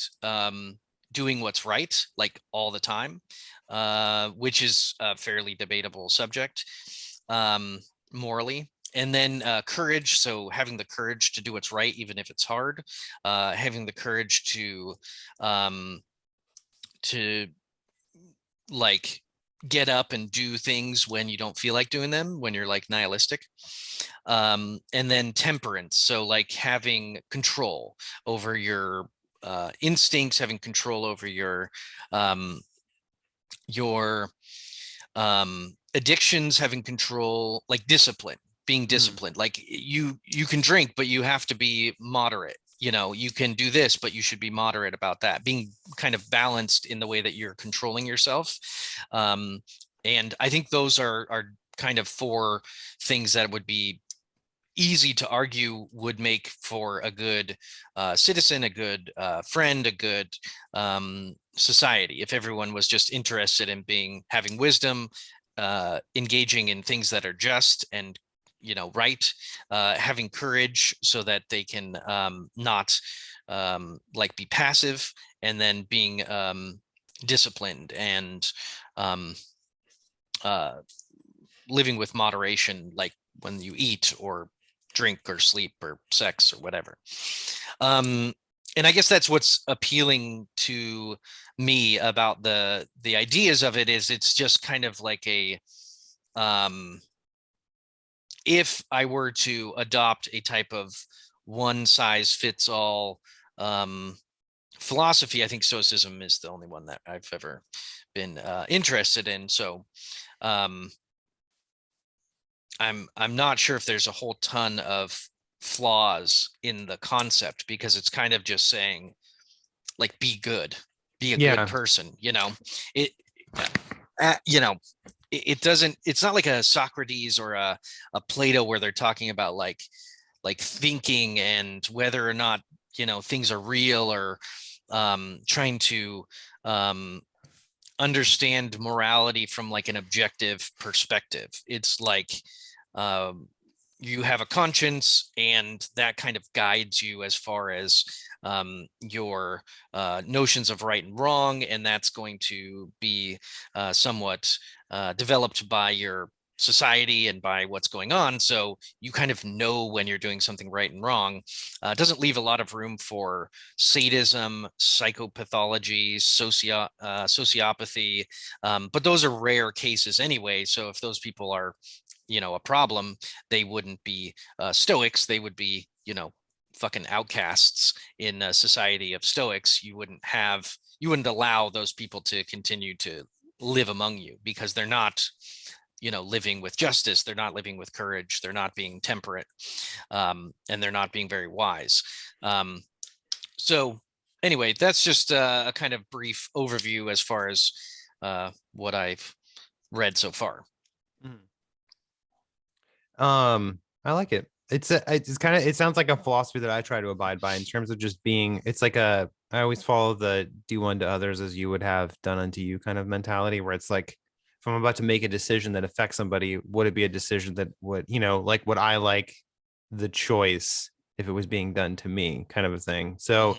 doing what's right, like all the time, which is a fairly debatable subject morally. And then courage, so having the courage to do what's right, even if it's hard, having the courage to like get up and do things when you don't feel like doing them, when you're like nihilistic. And then temperance, so like having control over your instincts, having control over your addictions, having control, like discipline, being disciplined. Like you can drink, but you have to be moderate. You can do this, but you should be moderate about that, being kind of balanced in the way that you're controlling yourself. And I think those are kind of 4 things that would be easy to argue would make for a good citizen, a good friend, a good society, if everyone was just interested in having wisdom, engaging in things that are just and right, having courage so that they can not like be passive, and then being disciplined and living with moderation, like when you eat or drink or sleep or sex or whatever. And I guess that's what's appealing to me about the ideas of it, is it's just kind of like a if I were to adopt a type of one size fits all philosophy, I think Stoicism is the only one that I've ever been interested in. So I'm not sure if there's a whole ton of flaws in the concept, because it's kind of just saying, like, be good, be a good person. It doesn't, it's not like a Socrates or a Plato where they're talking about like thinking and whether or not things are real, or trying to understand morality from like an objective perspective. It's like you have a conscience, and that kind of guides you as far as your notions of right and wrong, and that's going to be somewhat developed by your society and by what's going on. So you kind of know when you're doing something right and wrong. It doesn't leave a lot of room for sadism, psychopathology, sociopathy, but those are rare cases anyway. So if those people are a problem, they wouldn't be Stoics. They would be fucking outcasts in a society of Stoics. You wouldn't allow those people to continue to live among you, because they're not living with justice, they're not living with courage, they're not being temperate, and they're not being very wise. So anyway, that's just a kind of brief overview as far as what I've read so far. I like it. It's kind of, it sounds like a philosophy that I try to abide by, in terms of just being, it's like I always follow the do unto others as you would have done unto you kind of mentality, where it's like, if I'm about to make a decision that affects somebody, would it be a decision that would, like, would I like the choice if it was being done to me, kind of a thing. So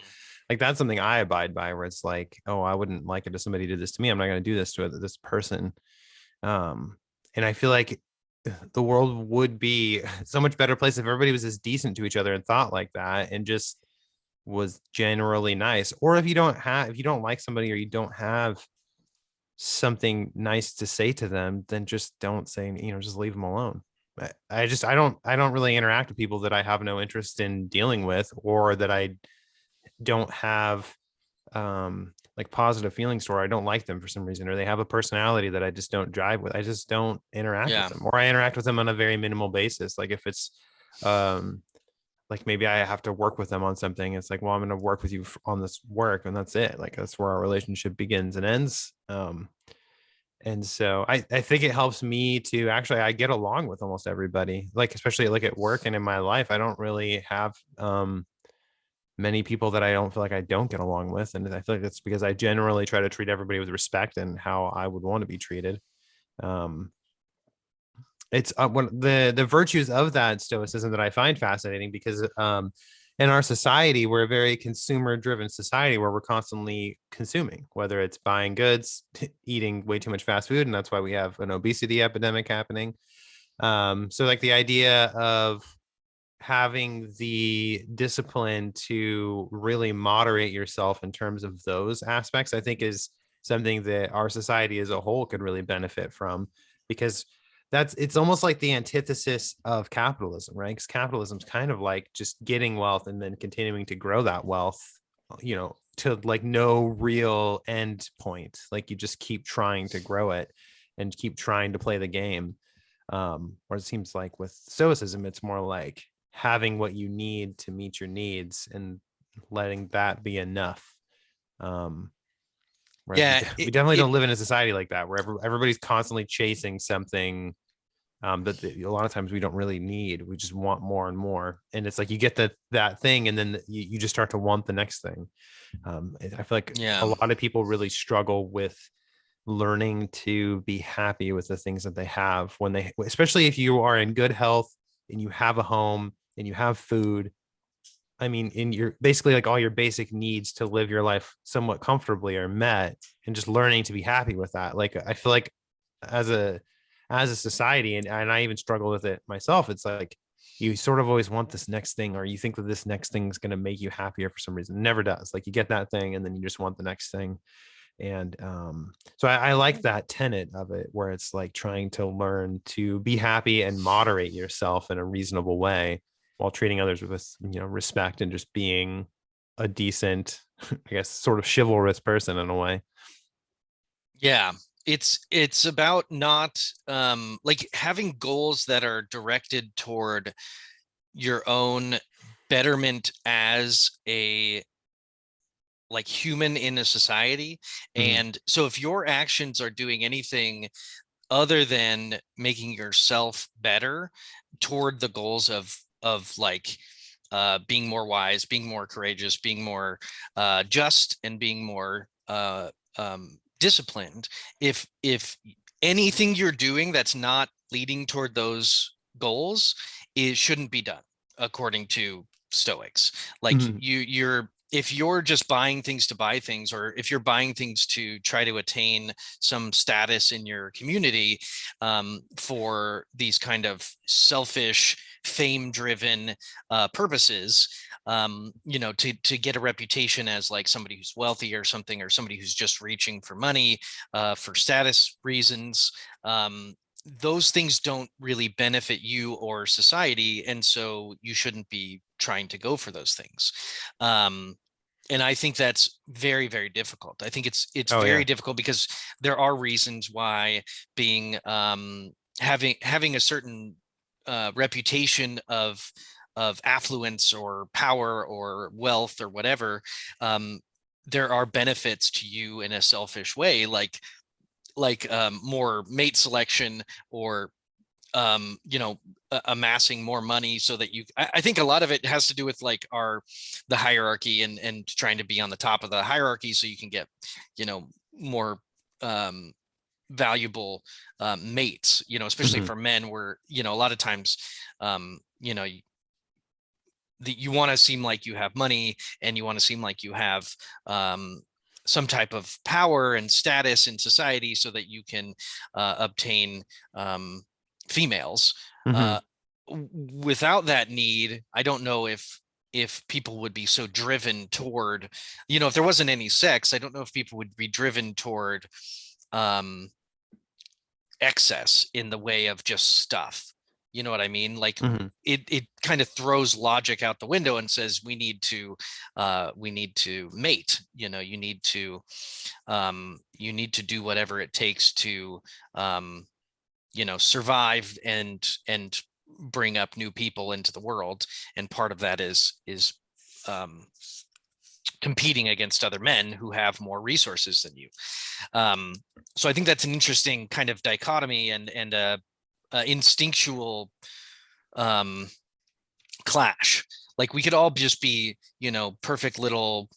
like, that's something I abide by, where it's like, oh, I wouldn't like it if somebody did this to me. I'm not going to do this to this person. And I feel like the world would be so much better place if everybody was as decent to each other and thought like that, and just was generally nice. Or if you don't like somebody, or you don't have something nice to say to them, then just don't say, just leave them alone. I don't really interact with people that I have no interest in dealing with, or that I don't have like positive feelings toward. I don't like them for some reason, or they have a personality that I just don't jive with. I just don't interact with them, or I interact with them on a very minimal basis. Like if it's like like maybe I have to work with them on something. It's like, well, I'm going to work with you on this work, and that's it. Like that's where our relationship begins and ends. And so I think it helps me to actually, I get along with almost everybody, like especially like at work and in my life. I don't really have many people that I don't feel like I don't get along with, and I feel like that's because I generally try to treat everybody with respect and how I would want to be treated. Um, it's one the virtues of that stoicism that I find fascinating, because in our society we're a very consumer driven society where we're constantly consuming, whether it's buying goods, eating way too much fast food, and that's why we have an obesity epidemic happening. So like the idea of having the discipline to really moderate yourself in terms of those aspects, I think is something that our society as a whole could really benefit from, because it's almost like the antithesis of capitalism, right? Because capitalism is kind of like just getting wealth and then continuing to grow that wealth, to like no real end point. Like you just keep trying to grow it and keep trying to play the game. Or it seems like with stoicism, it's more like having what you need to meet your needs and letting that be enough. Whereas Yeah, we definitely don't live in a society like that, where everybody's constantly chasing something that a lot of times we don't really need. We just want more and more, and it's like you get that thing, and then you just start to want the next thing. I feel like a yeah, lot of people really struggle with learning to be happy with the things that they have, when they, especially if you are in good health and you have a home and you have food. I mean, in your basically like all your basic needs to live your life somewhat comfortably are met, and just learning to be happy with that. Like I feel like as a society, and I even struggle with it myself, it's like you sort of always want this next thing, or you think that this next thing is going to make you happier for some reason. It never does. Like you get that thing and then you just want the next thing. And so I like that tenet of it, where it's like trying to learn to be happy and moderate yourself in a reasonable way while treating others with respect, and just being a decent, I guess, sort of chivalrous person in a way. yeah. It's about not like having goals that are directed toward your own betterment as a like human in a society. Mhm. And so if your actions are doing anything other than making yourself better toward the goals of like being more wise, being more courageous, being more just, and being more disciplined, if anything you're doing that's not leading toward those goals, it shouldn't be done according to Stoics. Like Mhm. you're if you're just buying things to buy things, or if you're buying things to try to attain some status in your community, for these kind of selfish, fame-driven purposes, to get a reputation as like somebody who's wealthy or something, or somebody who's just reaching for money for status reasons. Those things don't really benefit you or society, and so you shouldn't be trying to go for those things. And I think that's very, very difficult. I think it's Oh very yeah. difficult because there are reasons why being having a certain reputation of affluence or power or wealth or whatever, um, there are benefits to you in a selfish way, like more mate selection, or amassing more money so that I think a lot of it has to do with like the hierarchy, and trying to be on the top of the hierarchy so you can get more um valuable mates, especially Mhm. for men, where a lot of times um you know you want to seem like you have money, and you want to seem like you have um some type of power and status in society so that you can obtain females. uh, Mhm. Without that need, I don't know if people would be so driven toward, if there wasn't any sex, I don't know if people would be driven toward um excess in the way of just stuff. You know what I mean? Like Mhm. it kind of throws logic out the window and says we need to mate. You need to do whatever it takes to survive and bring up new people into the world, and part of that is competing against other men who have more resources than you. So I think that's an interesting kind of dichotomy and instinctual clash. Like we could all just be, perfect little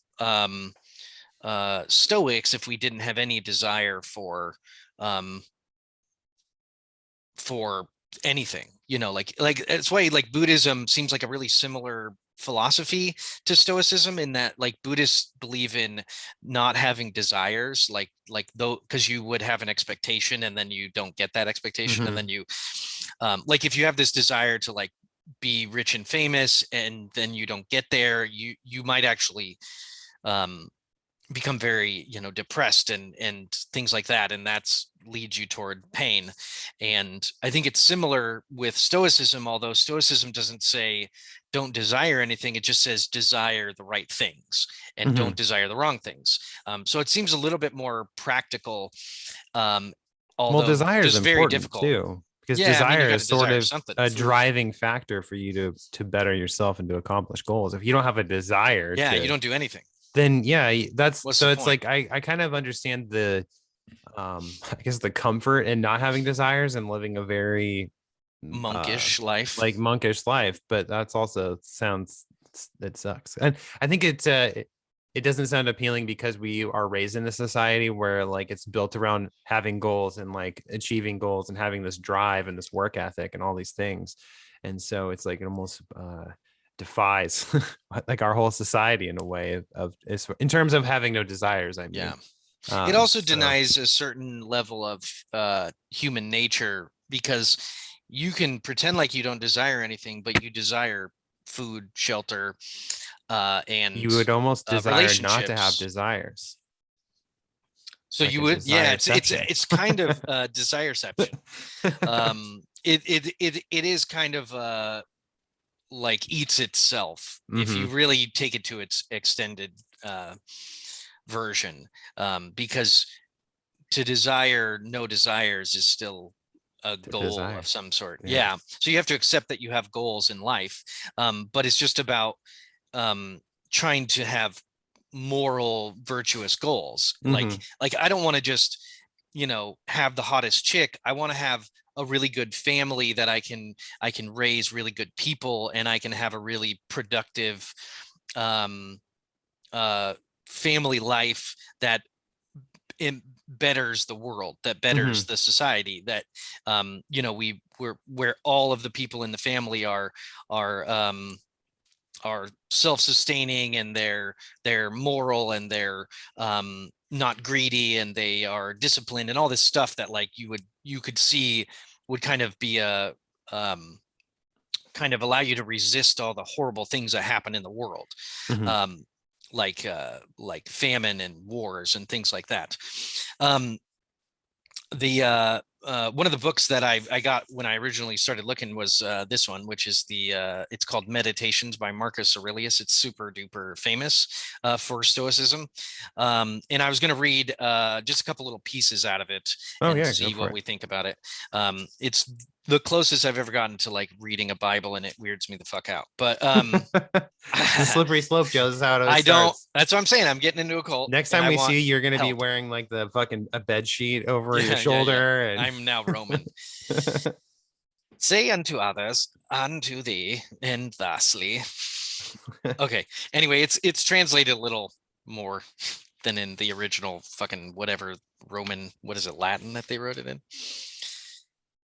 stoics if we didn't have any desire for anything, like that's why like Buddhism seems like a really similar philosophy to Stoicism, in that like Buddhists believe in not having desires, like though, because you would have an expectation and then you don't get that expectation, and then you like if you have this desire to like be rich and famous and then you don't get there, you might actually become very depressed and things like that, and that's leads you toward pain. And I think it's similar with Stoicism, although Stoicism doesn't say don't desire anything, it just says desire the right things and don't desire the wrong things. So it seems a little bit more practical, although desire is just very important difficult too, because Yeah, I mean, you desire got is to sort desire of something. a Food. driving factor for you to better yourself and to accomplish goals. If you don't have a desire Yeah, you don't do anything. then that's What's so the it's point? like I kind of understand the I guess the comfort in not having desires and living a very Monkish life. like monkish life, but that's also it sucks. And I think it doesn't sound appealing because we are raised in a society where like it's built around having goals and like achieving goals and having this drive and this work ethic and all these things. And so it's like it almost defies like our whole society in a way of in terms of having no desires. I mean, Yeah. It also so denies a certain level of human nature, because you can pretend like you don't desire anything, but you desire food, shelter, and you would almost desire not to have relationships. desires. So Like you a would, yeah, it's desire-ception. kind of desireception. It is kind of like eats itself if you really take it to its extended version, because to desire no desires is still a To goal desire. of some sort. Yeah. Yeah. So you have to accept that you have goals in life, but it's just about trying to have moral, virtuous goals. Like I don't want to just have the hottest chick. I want to have a really good family that I can raise really good people, and I can have a really productive family life that betters the world, that betters the society, that we're where all of the people in the family are self-sustaining, and they're moral, and they're not greedy, and they are disciplined, and all this stuff that like you could see would kind of be a kind of allow you to resist all the horrible things that happen in the world, like famine and wars and things like that. The one of the books that I got when I originally started looking was this one, which is it's called Meditations by Marcus Aurelius. It's super duper famous for Stoicism, and I was going to read just a couple little pieces out of it and see what we think about it. It's the closest I've ever gotten to like reading a Bible, and it weirds me the fuck out. But it's a slippery slope, Joe. This is how it I don't. starts. That's what I'm saying. I'm getting into a cult. Next time we see you, you're going to be help. wearing like the fucking a bed sheet over your shoulder. Yeah. And I'm now Roman. Say unto others, unto thee, and thusly. Okay. Anyway, it's translated a little more than in the original fucking whatever Roman. What is it? Latin that they wrote it in?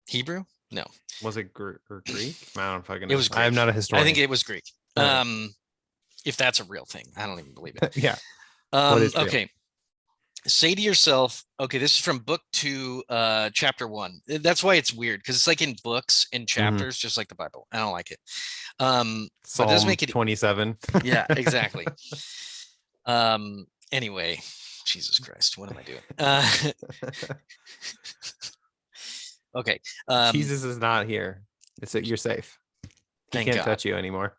Hebrew? No. Was it Greek? I don't fucking know. It was Greek. I'm not a historian. I think it was Greek. Right. If that's a real thing, I don't even believe it. Yeah. Okay. Say to yourself, okay, this is from book 2, chapter 1. That's why it's weird, because it's like in books and chapters, just like the Bible. I don't like it. Psalm but it does make it 27. Yeah, exactly. Anyway, Jesus Christ, what am I doing? Okay. Jesus is not here. You're safe. He can't touch you anymore.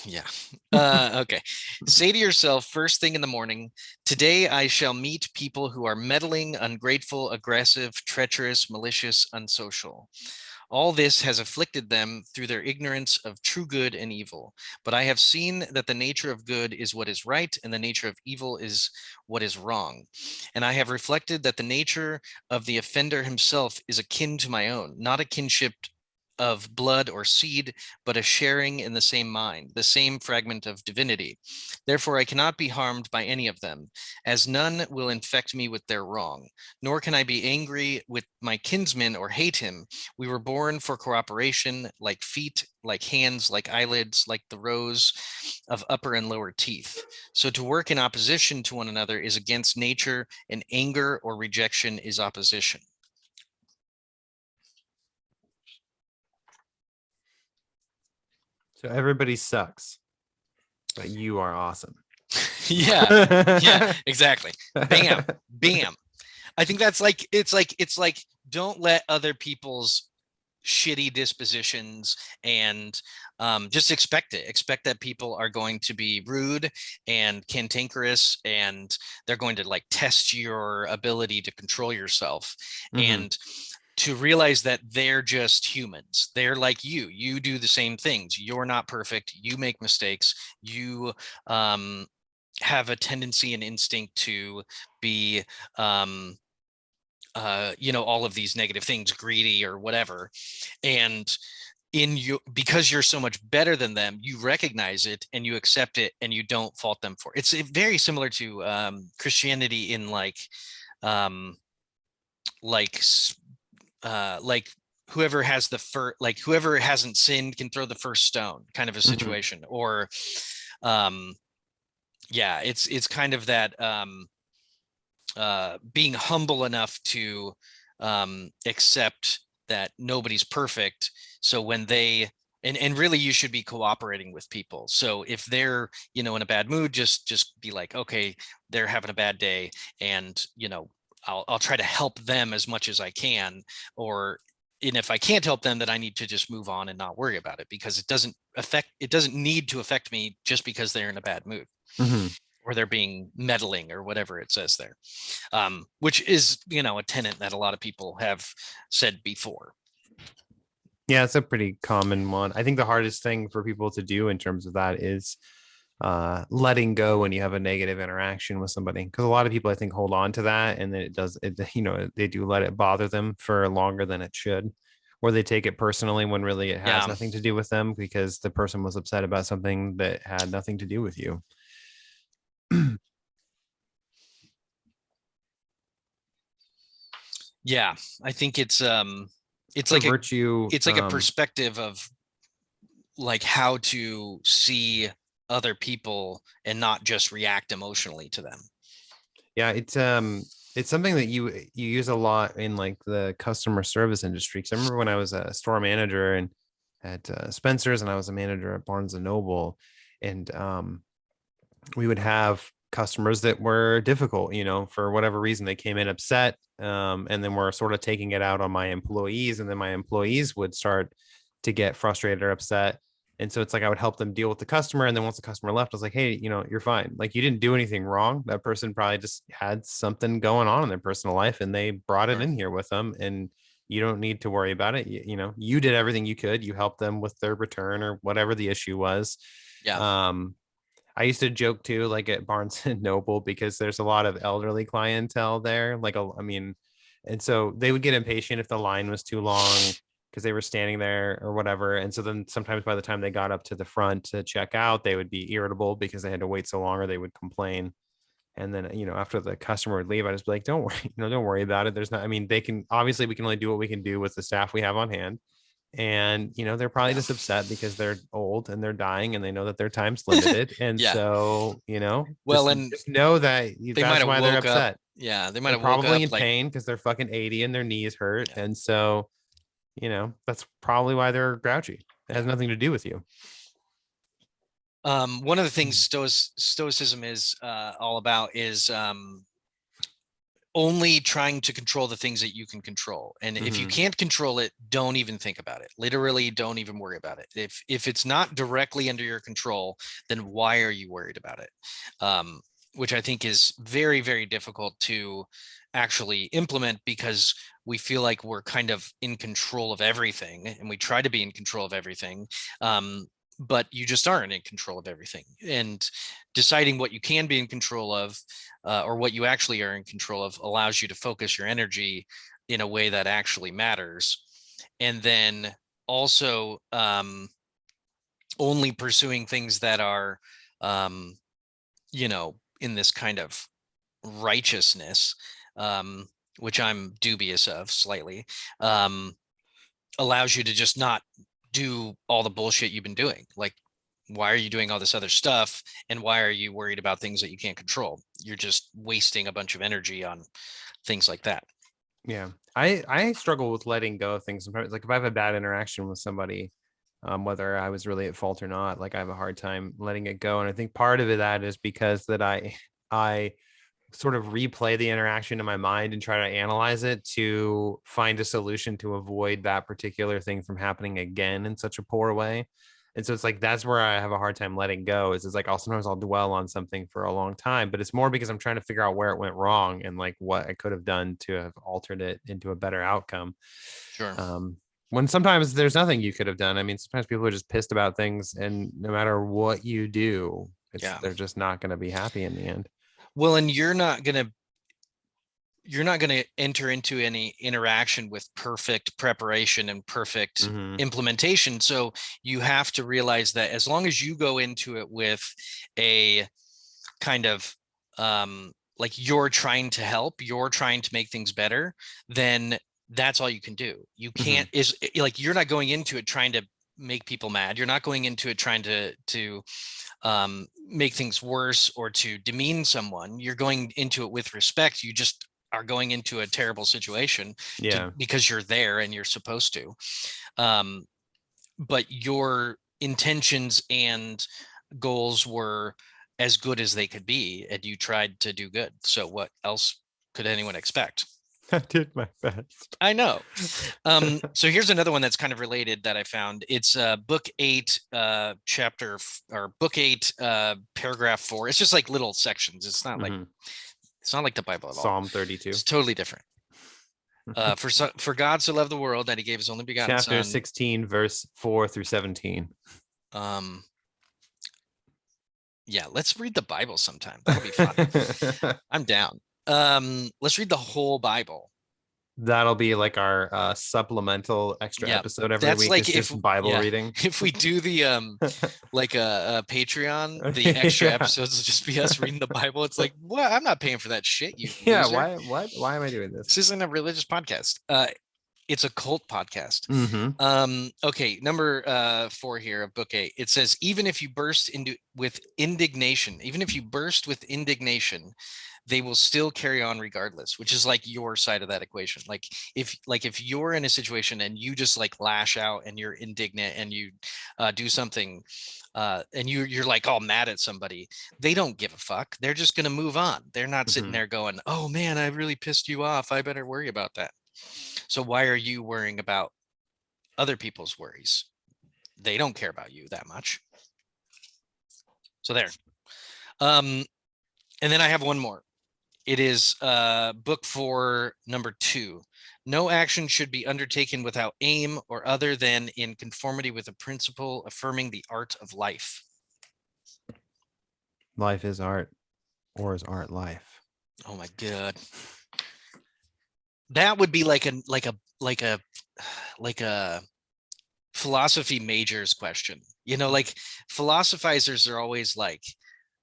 Yeah. Okay. Say to yourself first thing in the morning, today I shall meet people who are meddling, ungrateful, aggressive, treacherous, malicious, unsocial. All this has afflicted them through their ignorance of true good and evil. But I have seen that the nature of good is what is right, and the nature of evil is what is wrong. And I have reflected that the nature of the offender himself is akin to my own, not a kinship of blood or seed, but a sharing in the same mind, the same fragment of divinity. Therefore, I cannot be harmed by any of them, as none will infect me with their wrong, nor can I be angry with my kinsman or hate him. We were born for cooperation, like feet, like hands, like eyelids, like the rows of upper and lower teeth. So to work in opposition to one another is against nature, and anger or rejection is opposition. So everybody sucks, but you are awesome. Yeah, exactly. Bam, bam. I think that's like, it's like, don't let other people's shitty dispositions and just expect that people are going to be rude and cantankerous, and they're going to like test your ability to control yourself. And to realize that they're just humans. They're like you do the same things. You're not perfect. You make mistakes. You have a tendency and instinct to be all of these negative things, greedy or whatever. And in you, because you're so much better than them, you recognize it and you accept it and you don't fault them for it. It's very similar to Christianity in um like whoever has the first, like whoever hasn't sinned can throw the first stone kind of a situation. Or yeah, it's kind of that being humble enough to accept that nobody's perfect. So when they and really you should be cooperating with people. So if they're in a bad mood, just be like, okay, they're having a bad day, and I'll try to help them as much as I can. And if I can't help them, then I need to just move on and not worry about it, because it doesn't need to affect me just because they're in a bad mood. Or they're being meddling or whatever it says there, which is, a tenet that a lot of people have said before. Yeah, it's a pretty common one. I think the hardest thing for people to do in terms of that is letting go when you have a negative interaction with somebody, because a lot of people, I think, hold on to that, and then they do let it bother them for longer than it should, or they take it personally when really it has nothing to do with them, because the person was upset about something that had nothing to do with you. Yeah, I think it's like virtue. It's like a perspective of like how to see other people and not just react emotionally to them. Yeah, it's something that you use a lot in like the customer service industry. Because I remember when I was a store manager and at Spencer's, and I was a manager at Barnes and Noble, and we would have customers that were difficult, for whatever reason. They came in upset, and then we're sort of taking it out on my employees, and then my employees would start to get frustrated or upset. And so it's like I would help them deal with the customer, and then once the customer left, I was like, hey, you're fine. Like, you didn't do anything wrong. That person probably just had something going on in their personal life, and they brought it in here with them, and you don't need to worry about it. You did everything you could. You helped them with their return or whatever the issue was. I used to joke too, like at Barnes and Noble, because there's a lot of elderly clientele there. And so they would get impatient if the line was too long because they were standing there or whatever. And so then sometimes by the time they got up to the front to check out, they would be irritable because they had to wait so long, or they would complain. And then, after the customer would leave, I just be like, don't worry, don't worry about it. We can only do what we can do with the staff we have on hand. And they're probably just upset because they're old and they're dying, and they know that their time's limited. And so just know that that's why they're upset. They might have probably in pain because they're fucking 80 and their knees hurt. And so that's probably why they're grouchy. It has nothing to do with you. One of the things Stoicism is all about is only trying to control the things that you can control. And if you can't control it, don't even think about it. Literally, don't even worry about it. If it's not directly under your control, then why are you worried about it? Which I think is very, very difficult to actually implement because we feel like we're kind of in control of everything, and we try to be in control of everything. But you just aren't in control of everything. And deciding what you can be in control of, or what you actually are in control of, allows you to focus your energy in a way that actually matters. And then also only pursuing things that are, in this kind of righteousness, which I'm dubious of slightly, allows you to just not do all the bullshit you've been doing. Like, why are you doing all this other stuff? And why are you worried about things that you can't control? You're just wasting a bunch of energy on things like that. Yeah. I struggle with letting go of things sometimes. Like if I have a bad interaction with somebody, whether I was really at fault or not, like I have a hard time letting it go. And I think part of that is because that I sort of replay the interaction in my mind and try to analyze it to find a solution to avoid that particular thing from happening again in such a poor way. And so it's like that's where I have a hard time letting go. Is it's like sometimes I'll dwell on something for a long time, but it's more because I'm trying to figure out where it went wrong and like what I could have done to have altered it into a better outcome. Sure. When sometimes there's nothing you could have done. I mean, sometimes people are just pissed about things, and no matter what you do, they're just not going to be happy in the end. Well, and you're not going to enter into any interaction with perfect preparation and perfect implementation. So you have to realize that as long as you go into it with a kind of like you're trying to help, you're trying to make things better, then that's all you can do. You can't is like, you're not going into it trying to make people mad. You're not going into it trying to make things worse or to demean someone. You're going into it with respect. You just are going into a terrible situation because you're there and you're supposed to. But your intentions and goals were as good as they could be, and you tried to do good. So what else could anyone expect? I did my best. I know. So here's another one that's kind of related that I found. It's book 8, chapter or book 8, paragraph 4. It's just like little sections. It's not like the Bible at all. Psalm 32. It's totally different. For God so loved the world that he gave his only begotten Chapter son. 16, verse 4 through 17. Yeah, let's read the Bible sometime. That'll be fun. I'm down. Let's read the whole Bible. That'll be like our supplemental extra episode every week. Like it's just Bible reading. If we do the like a Patreon, the extra episodes will just be us reading the Bible. It's like, what? I'm not paying for that shit. You loser. Why am I doing this? This isn't a religious podcast. It's a cult podcast. Okay, number 4 here of book 8. It says, even if you burst with indignation, they will still carry on regardless, which is like your side of that equation. Like if you're in a situation and you just like lash out and you're indignant and you do something and you're like all mad at somebody, they don't give a fuck. They're just going to move on. They're not sitting there going, oh man, I really pissed you off. I better worry about that. So why are you worrying about other people's worries? They don't care about you that much. So there. And then I have one more. It is book 4, number 2. No action should be undertaken without aim or other than in conformity with a principle affirming the art of life. Life is art, or is art life? Oh my God. That would be like a philosophy major's question. You know, like philosophizers are always like,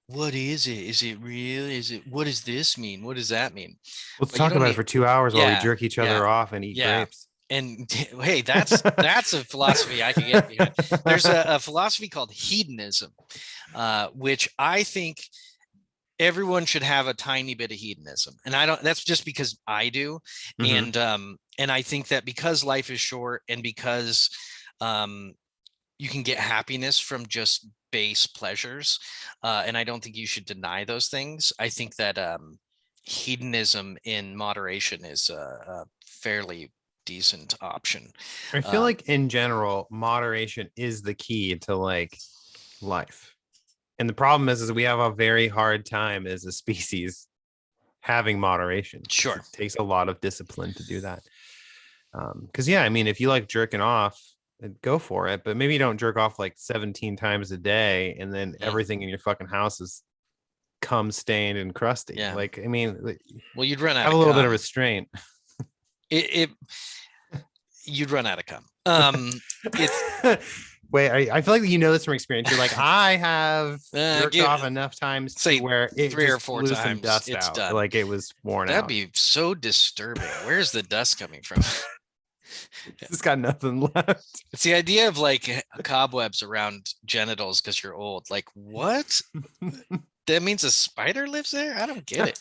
what is it? Is it real? What does this mean? What does that mean? Let's talk about it for 2 hours while we jerk each other off and eat grapes. And hey, that's a philosophy I can get behind. There's a philosophy called hedonism, which I think everyone should have a tiny bit of hedonism. And that's just because I do. And I think that because life is short and because you can get happiness from just base pleasures, and I don't think you should deny those things. I think that hedonism in moderation is a fairly decent option. I feel like in general, moderation is the key to like life. And the problem is we have a very hard time as a species having moderation. Sure. It takes a lot of discipline to do that. Because yeah, I mean, if you like jerking off, go for it, but maybe you don't jerk off like 17 times a day and then everything in your fucking house is cum stained and crusty. Yeah. Like, I mean, well, you'd run out have of a little cum. bit of restraint. You'd run out of cum. Wait, I feel like you know this from experience. You're like, I have jerked off enough times say to where it 3 or just 4 blew times some dust it's out. done. Like it was worn That'd out. be so disturbing. Where's the dust coming from? It's got nothing left. It's the idea of like cobwebs around genitals because you're old. Like, what? That means a spider lives there? I don't get it.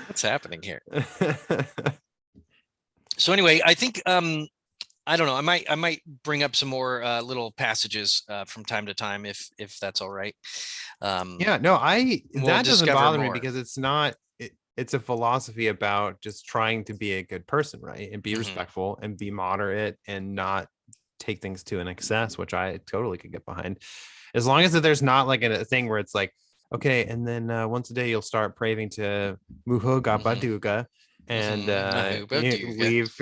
What's happening here? So anyway, I think I don't know. I might bring up some more little passages from time to time if that's all right. Yeah, no, that doesn't bother me because it's not. It's a philosophy about just trying to be a good person, right? And be respectful and be moderate and not take things to an excess, which I totally could get behind. As long as there's not like a thing where it's like, okay, and then once a day you'll start praving to Muhoga Baduga and leave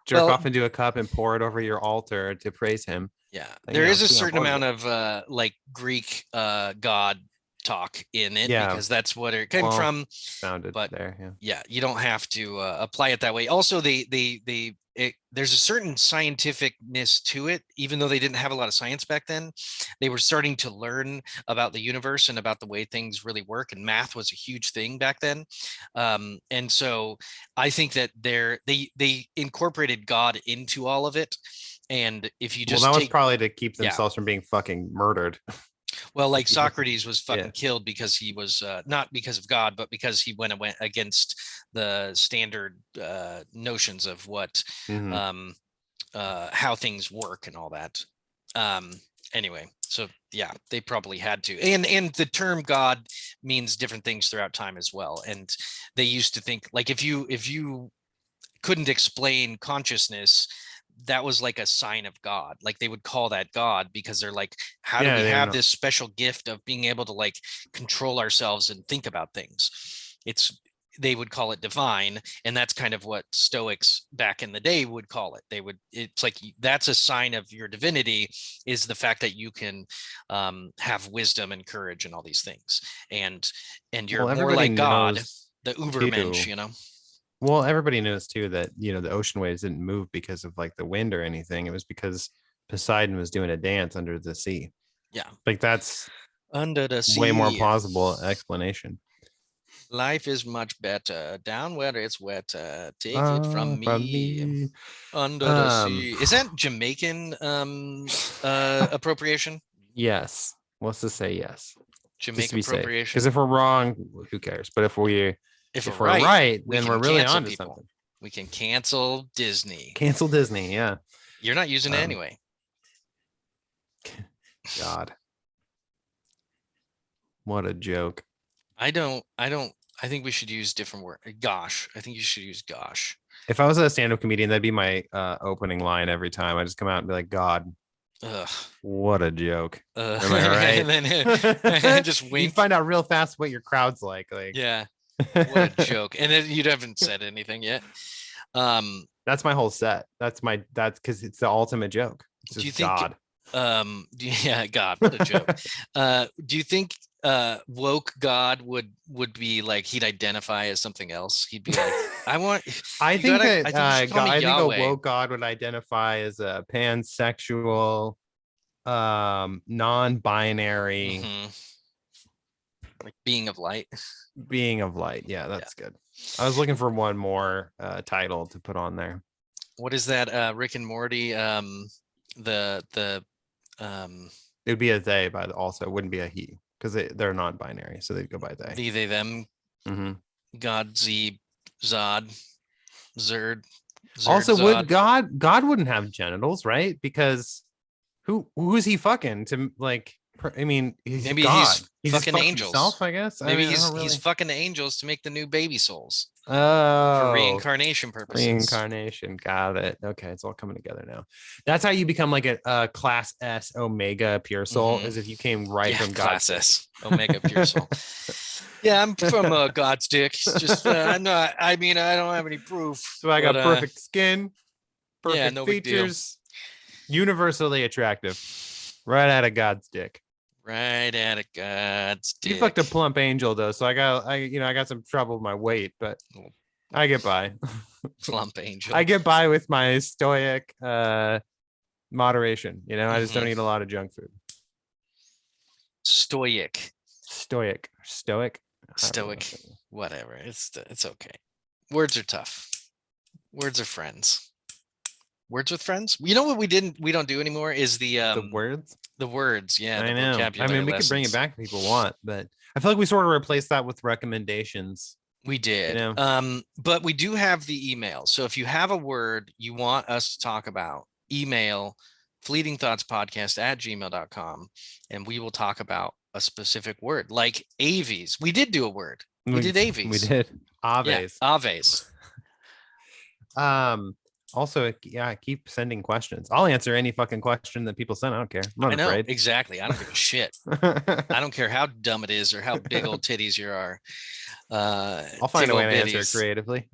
jerk off into a cup and pour it over your altar to praise him. Yeah, there is a certain amount of like Greek god talk in it because that's what it came from. Founded but there, yeah, you don't have to apply it that way. Also, there's a certain scientificness to it, even though they didn't have a lot of science back then. They were starting to learn about the universe and about the way things really work, and math was a huge thing back then. And so I think that they incorporated God into all of it. And if you just that was probably to keep themselves from being fucking murdered. Well, like Socrates was fucking killed because he was not because of God, but because he went against the standard notions of what how things work and all that. Anyway, so yeah, they probably had to. And the term God means different things throughout time as well. And they used to think like if you couldn't explain consciousness, that was like a sign of God. Like they would call that God because they're like, how do we have this special gift of being able to like control ourselves and think about things? They would call it divine. And that's kind of what Stoics back in the day would call it. It's like, that's a sign of your divinity, is the fact that you can have wisdom and courage and all these things. And you're more like God, the Ubermensch, you know? Well, everybody knows too that, the ocean waves didn't move because of like the wind or anything. It was because Poseidon was doing a dance under the sea. Yeah. Like that's under the sea. Way more plausible explanation. Life is much better down where it's wetter. Take it from me. Under the sea. Is that Jamaican appropriation? Yes. Let's just say yes. Jamaican appropriation. Because if we're wrong, who cares? But if we're right, then we're really onto something. We can cancel Disney. Cancel Disney, yeah. You're not using it anyway. God. What a joke. I think we should use different word. Gosh. I think you should use gosh. If I was a stand-up comedian, that'd be my opening line every time. I just come out and be like, God. Ugh. What a joke. Am I right? And then just wink. You find out real fast what your crowd's like. Yeah. What a joke. And then you haven't said anything yet. That's my whole set. That's because it's the ultimate joke. Do you think God? God, what a joke. Do you think woke God would be like, he'd identify as something else? He'd be like, I think a woke God would identify as a pansexual, non-binary, like being of light. Yeah, that's good. I was looking for one more title to put on there. What is that? Rick and Morty. It would be a they, but also it wouldn't be a he because they're non-binary, so they'd go by they. They them. God, Z, Zod, Zerd. Also, Zod. would God wouldn't have genitals, right? Because who's he fucking to like? I mean, he's Maybe God. he's Just fucking fucked angels. himself, I guess. Maybe I don't he's really... fucking the angels to make the new baby souls for Oh, reincarnation purposes. reincarnation. Got it. Okay, it's all coming together now. That's how you become like a class S Omega pure soul, is if you came right from God's class S Omega pure soul. Yeah, I'm from God's dick. It's just I'm not. I mean, I don't have any proof. So I got perfect skin, perfect no big deal. features, universally attractive, right out of God's dick. Right out of God's dick. You fucked a plump angel though, so I got some trouble with my weight, but I get by. Plump angel. I get by with my stoic moderation. I just don't eat a lot of junk food. Stoic. Whatever. It's okay. Words are tough. Words are friends. Words with friends. You know what we don't do anymore is the words. The words, yeah. I know. I mean, we could bring it back if people want, but I feel like we sort of replaced that with recommendations. We did. But we do have the email. So if you have a word you want us to talk about, email fleetingthoughtspodcast@gmail.com, and we will talk about a specific word, like aves. We did do a word. We did aves. We did. Aves. Yeah, aves. Also, keep sending questions. I'll answer any fucking question that people send. I don't care. I'm not afraid. Exactly. I don't give a shit. I don't care how dumb it is or how big old titties you are. I'll find a way to answer it creatively.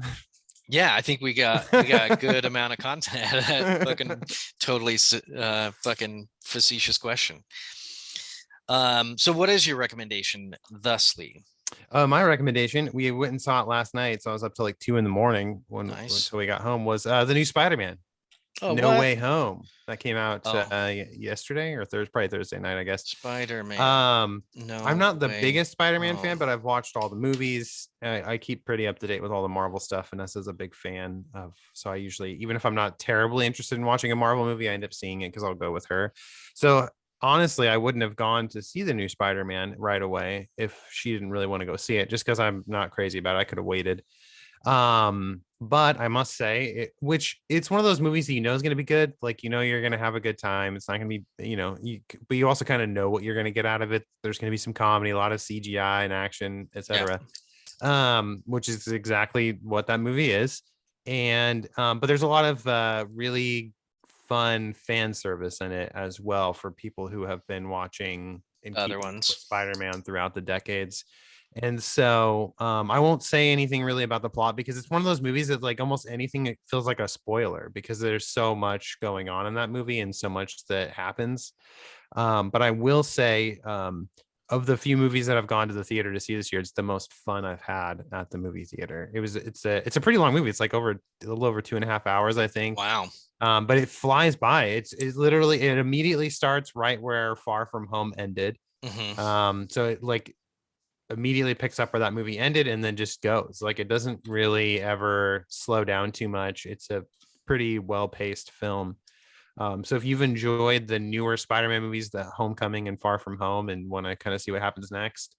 Yeah, I think we got a good amount of content. Fucking totally fucking facetious question. So what is your recommendation thusly? My recommendation, we went and saw it last night, so I was up till like 2 a.m. until we got home, was the new Spider-Man. No Way Home. That came out yesterday or probably Thursday night, I guess. Spider-Man. I'm not the biggest Spider-Man fan, but I've watched all the movies. I keep pretty up to date with all the Marvel stuff, and this is a big fan of. So I usually, even if I'm not terribly interested in watching a Marvel movie, I end up seeing it because I'll go with her. So honestly, I wouldn't have gone to see the new Spider-Man right away if she didn't really want to go see it, just because I'm not crazy about it. I could have waited. But I must say, it's one of those movies that is going to be good. Like, you're going to have a good time. It's not going to be, but you also kind of know what you're going to get out of it. There's going to be some comedy, a lot of CGI and action, etc. Which is exactly what that movie is. And, but there's a lot of really fun fan service in it as well for people who have been watching other ones Spider-Man throughout the decades. And so I won't say anything really about the plot, because it's one of those movies that, like, almost anything, it feels like a spoiler, because there's so much going on in that movie and so much that happens. But I will say, of the few movies that I've gone to the theater to see this year, it's the most fun I've had at the movie theater. It's a pretty long movie. It's like a little over 2.5 hours, I think. Wow. But it flies by. It immediately starts right where Far From Home ended. So it immediately picks up where that movie ended and then just goes. Like, it doesn't really ever slow down too much. It's a pretty well-paced film. So if you've enjoyed the newer Spider-Man movies, the Homecoming and Far From Home, and want to kind of see what happens next,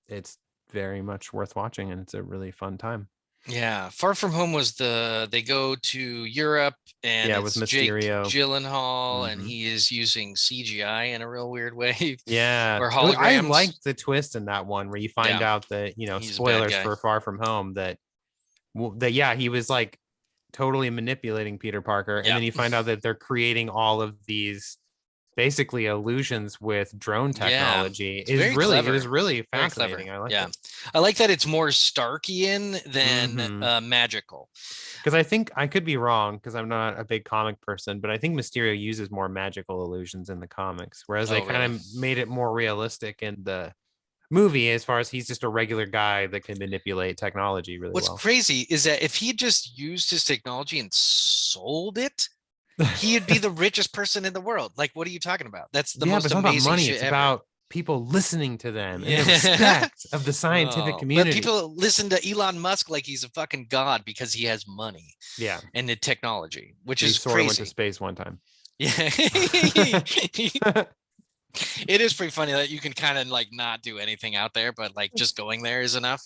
it's very much worth watching, and it's a really fun time. Yeah, Far From Home was they go to Europe, and with Mysterio, Jake Gyllenhaal, and he is using CGI in a real weird way. Yeah, or holograms. I liked the twist in that one where you find out that spoilers for Far From Home that he was like totally manipulating Peter Parker, and then you find out that they're creating all of these basically illusions with drone technology. It was really fascinating. I like it. I like that it's more Starkian than magical. Because I think, I could be wrong because I'm not a big comic person, but I think Mysterio uses more magical illusions in the comics, whereas they kind of made it more realistic in the movie, as far as he's just a regular guy that can manipulate technology really well. What's crazy is that if he just used his technology and sold it, he'd be the richest person in the world. Like, what are you talking about? That's the most amazing money. Shit it's ever. About people listening to them and the respect of the scientific community. But people listen to Elon Musk like he's a fucking god because he has money. Yeah. And the technology, which he is sort crazy. of went to space one time. Yeah. It is pretty funny that you can kind of like not do anything out there, but like just going there is enough.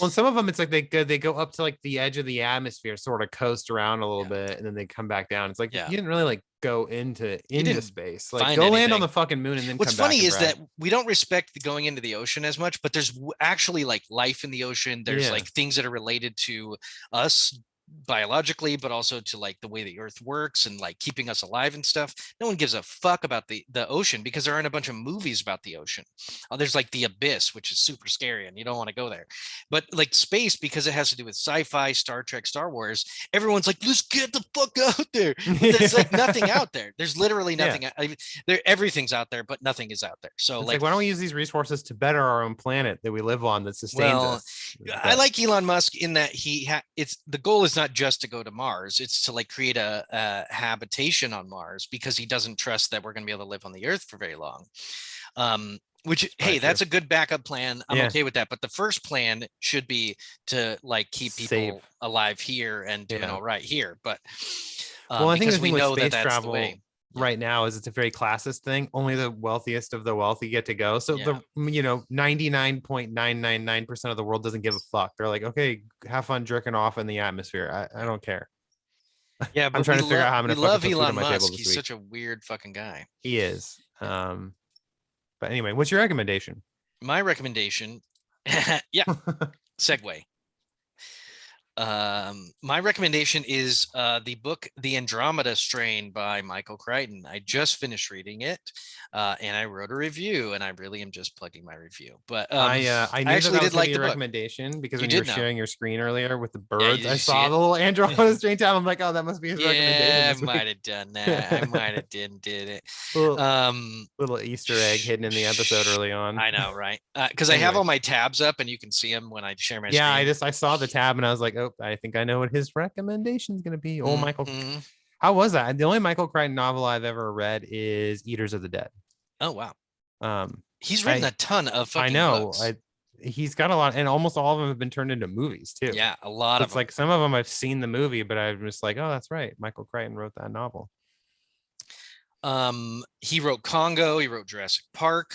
Well, some of them, it's like they go up to like the edge of the atmosphere, sort of coast around a little bit, and then they come back down. It's like you didn't really like go into space. Like go land on the fucking moon and then what's come funny back is that we don't respect the going into the ocean as much, but there's actually like life in the ocean. There's like things that are related to us biologically, but also to like the way the earth works and like keeping us alive and stuff. No one gives a fuck about the ocean because there aren't a bunch of movies about the ocean. There's like the abyss, which is super scary and you don't want to go there. But like space, because it has to do with sci-fi, Star Trek, Star Wars, everyone's like, let's get the fuck out there. But there's like nothing out there. There's literally nothing. Everything's out there, but nothing is out there. So like why don't we use these resources to better our own planet that we live on that sustains us? I like Elon Musk in that it's the goal is not just to go to Mars. It's to like create a habitation on Mars because he doesn't trust that we're going to be able to live on the Earth for very long. Which, hey, that's a good backup plan. I'm okay with that. But the first plan should be to like keep people alive here and doing all right here. But well, I think because we know that that's the way. Right now is it's a very classist thing. Only the wealthiest of the wealthy get to go. So the 99.999% of the world doesn't give a fuck. They're like, okay, have fun jerking off in the atmosphere. I don't care. Yeah, but I'm trying to figure out how I'm gonna love Elon Musk. He's such a weird fucking guy. He is. But anyway, what's your recommendation? My recommendation, segue. My recommendation is the book The Andromeda Strain by Michael Crichton. I just finished reading it and I wrote a review, and I really am just plugging my review. But I actually did like the recommendation because when you were sharing your screen earlier with the birds, I saw the little Andromeda Strain tab. I'm like, oh, that must be his recommendation. I might have done that. I might have did it. Little Easter egg hidden in the episode early on. I know, right? Because I have all my tabs up and you can see them when I share my screen. I saw the tab and I was like, oh, I think I know what his recommendation is going to be. Oh, Michael. How was that? The only Michael Crichton novel I've ever read is Eaters of the Dead. Oh, wow. He's written a ton of fucking books. He's got a lot, and almost all of them have been turned into movies too. Yeah, a lot of them. It's like some of them I've seen the movie, but I'm just like, oh, that's right. Michael Crichton wrote that novel. He wrote Congo, he wrote Jurassic Park,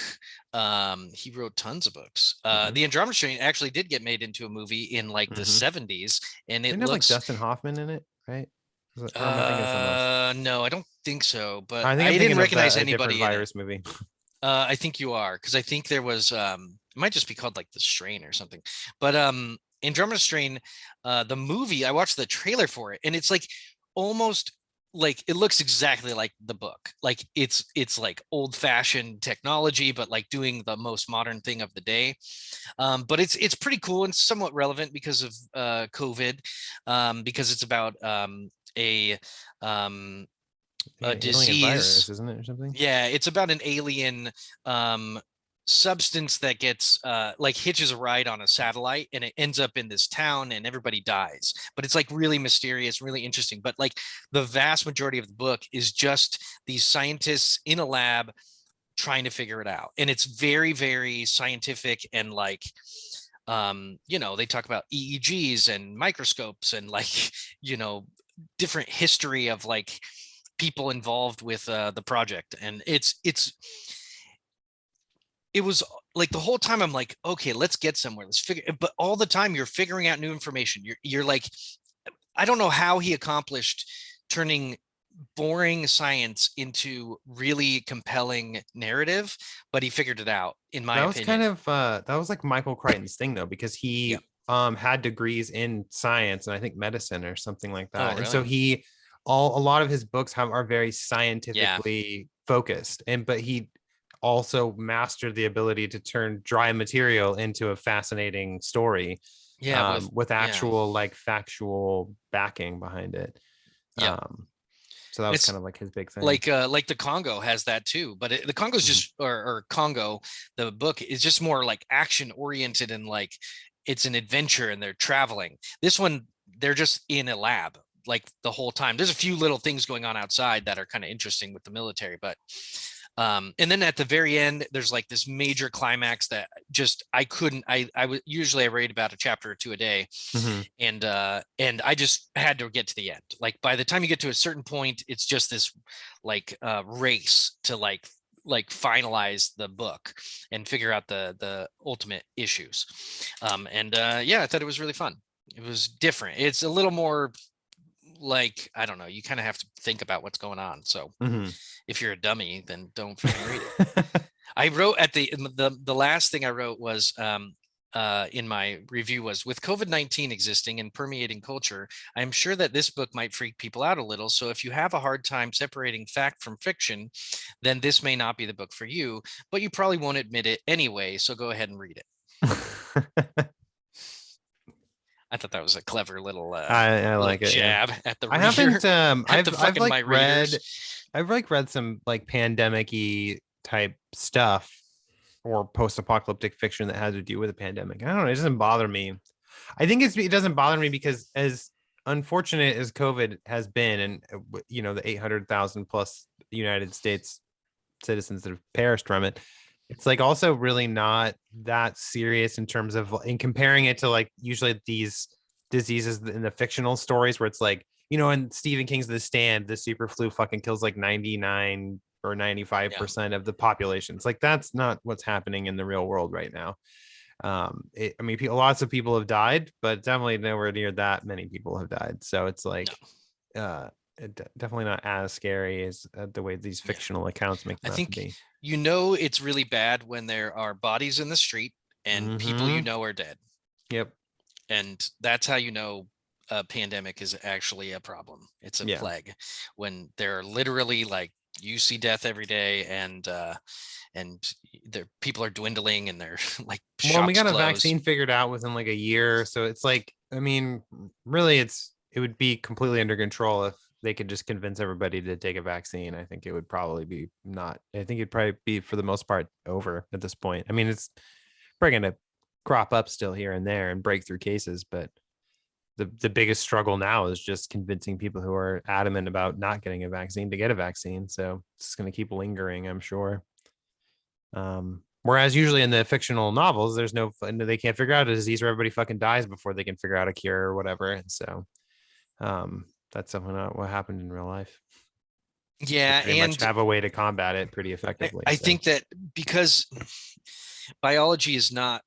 he wrote tons of books. The Andromeda Strain actually did get made into a movie in like the 70s, and it looks like Dustin Hoffman in it, right? No, I don't think so, but I didn't recognize anybody in virus movie. I think you are, because I think there was it might just be called like The Strain or something. But Andromeda Strain, the movie, I watched the trailer for it, and it's like almost like it looks exactly like the book. Like it's like old-fashioned technology, but like doing the most modern thing of the day. But it's pretty cool and somewhat relevant because of COVID, because it's about a disease virus, isn't it, or something? Yeah, it's about an alien substance that gets like hitches a ride on a satellite, and it ends up in this town and everybody dies. But it's like really mysterious, really interesting. But like the vast majority of the book is just these scientists in a lab trying to figure it out, and it's very, very scientific. And like they talk about EEGs and microscopes and like different history of like people involved with the project. And it was like the whole time I'm like, okay, let's get somewhere, let's figure. But all the time you're figuring out new information. You're like, I don't know how he accomplished turning boring science into really compelling narrative, but he figured it out, in my opinion. Kind of that was like Michael Crichton's thing though, because he had degrees in science and I think medicine or something like that. Really? And so a lot of his books are very scientifically focused, but he also mastered the ability to turn dry material into a fascinating story, with actual like factual backing behind it. So that was kind of like his big thing. Like the Congo has that too, but the Congo's just or Congo, the book is just more like action oriented, and like it's an adventure and they're traveling. This one, they're just in a lab like the whole time. There's a few little things going on outside that are kind of interesting with the military, but and then at the very end, there's like this major climax that just I would usually I read about a chapter or two a day, and I just had to get to the end. Like by the time you get to a certain point, it's just this like race to like like finalize the book and figure out the ultimate issues. Yeah, I thought it was really fun. It was different. It's a little more like, I don't know, you kind of have to think about what's going on. So if you're a dummy, then don't fucking read it. I wrote at the last thing I wrote was in my review was, with COVID-19 existing and permeating culture, I'm sure that this book might freak people out a little. So if you have a hard time separating fact from fiction, then this may not be the book for you, but you probably won't admit it anyway. So go ahead and read it. I thought that was a clever little I like it, jab at the I reader. haven't I've read read some like pandemic-y type stuff or post-apocalyptic fiction that has to do with a pandemic. I don't know, it doesn't bother me. I think it doesn't bother me because as unfortunate as COVID has been, and you know, the 800,000 plus United States citizens that have perished from it, it's like also really not that serious in terms of, in comparing it to like usually these diseases in the fictional stories where it's like, you know, in Stephen King's The Stand, the super flu fucking kills like 99 or 95% of the population. It's like, that's not what's happening in the real world right now. I mean, lots of people have died, but definitely nowhere near that many people have died. So it's like, definitely not as scary as the way these fictional accounts make them. I think be. You know, it's really bad when there are bodies in the street and people you know are dead. Yep. And that's how you know a pandemic is actually a problem. It's a plague, when there are literally, like, you see death every day, and people are dwindling, and they're like, well, we got a vaccine figured out within like a year, so it's like, I mean, really, it would be completely under control if they could just convince everybody to take a vaccine. I think it would probably be not. I think it'd probably be, for the most part, over at this point. I mean, it's probably going to crop up still here and there and breakthrough cases, but the biggest struggle now is just convincing people who are adamant about not getting a vaccine to get a vaccine. So it's going to keep lingering, I'm sure. Whereas usually in the fictional novels, they can't figure out a disease, or everybody fucking dies before they can figure out a cure or whatever. And so that's something not what happened in real life. Yeah, they pretty much have a way to combat it pretty effectively. I think that because biology is not,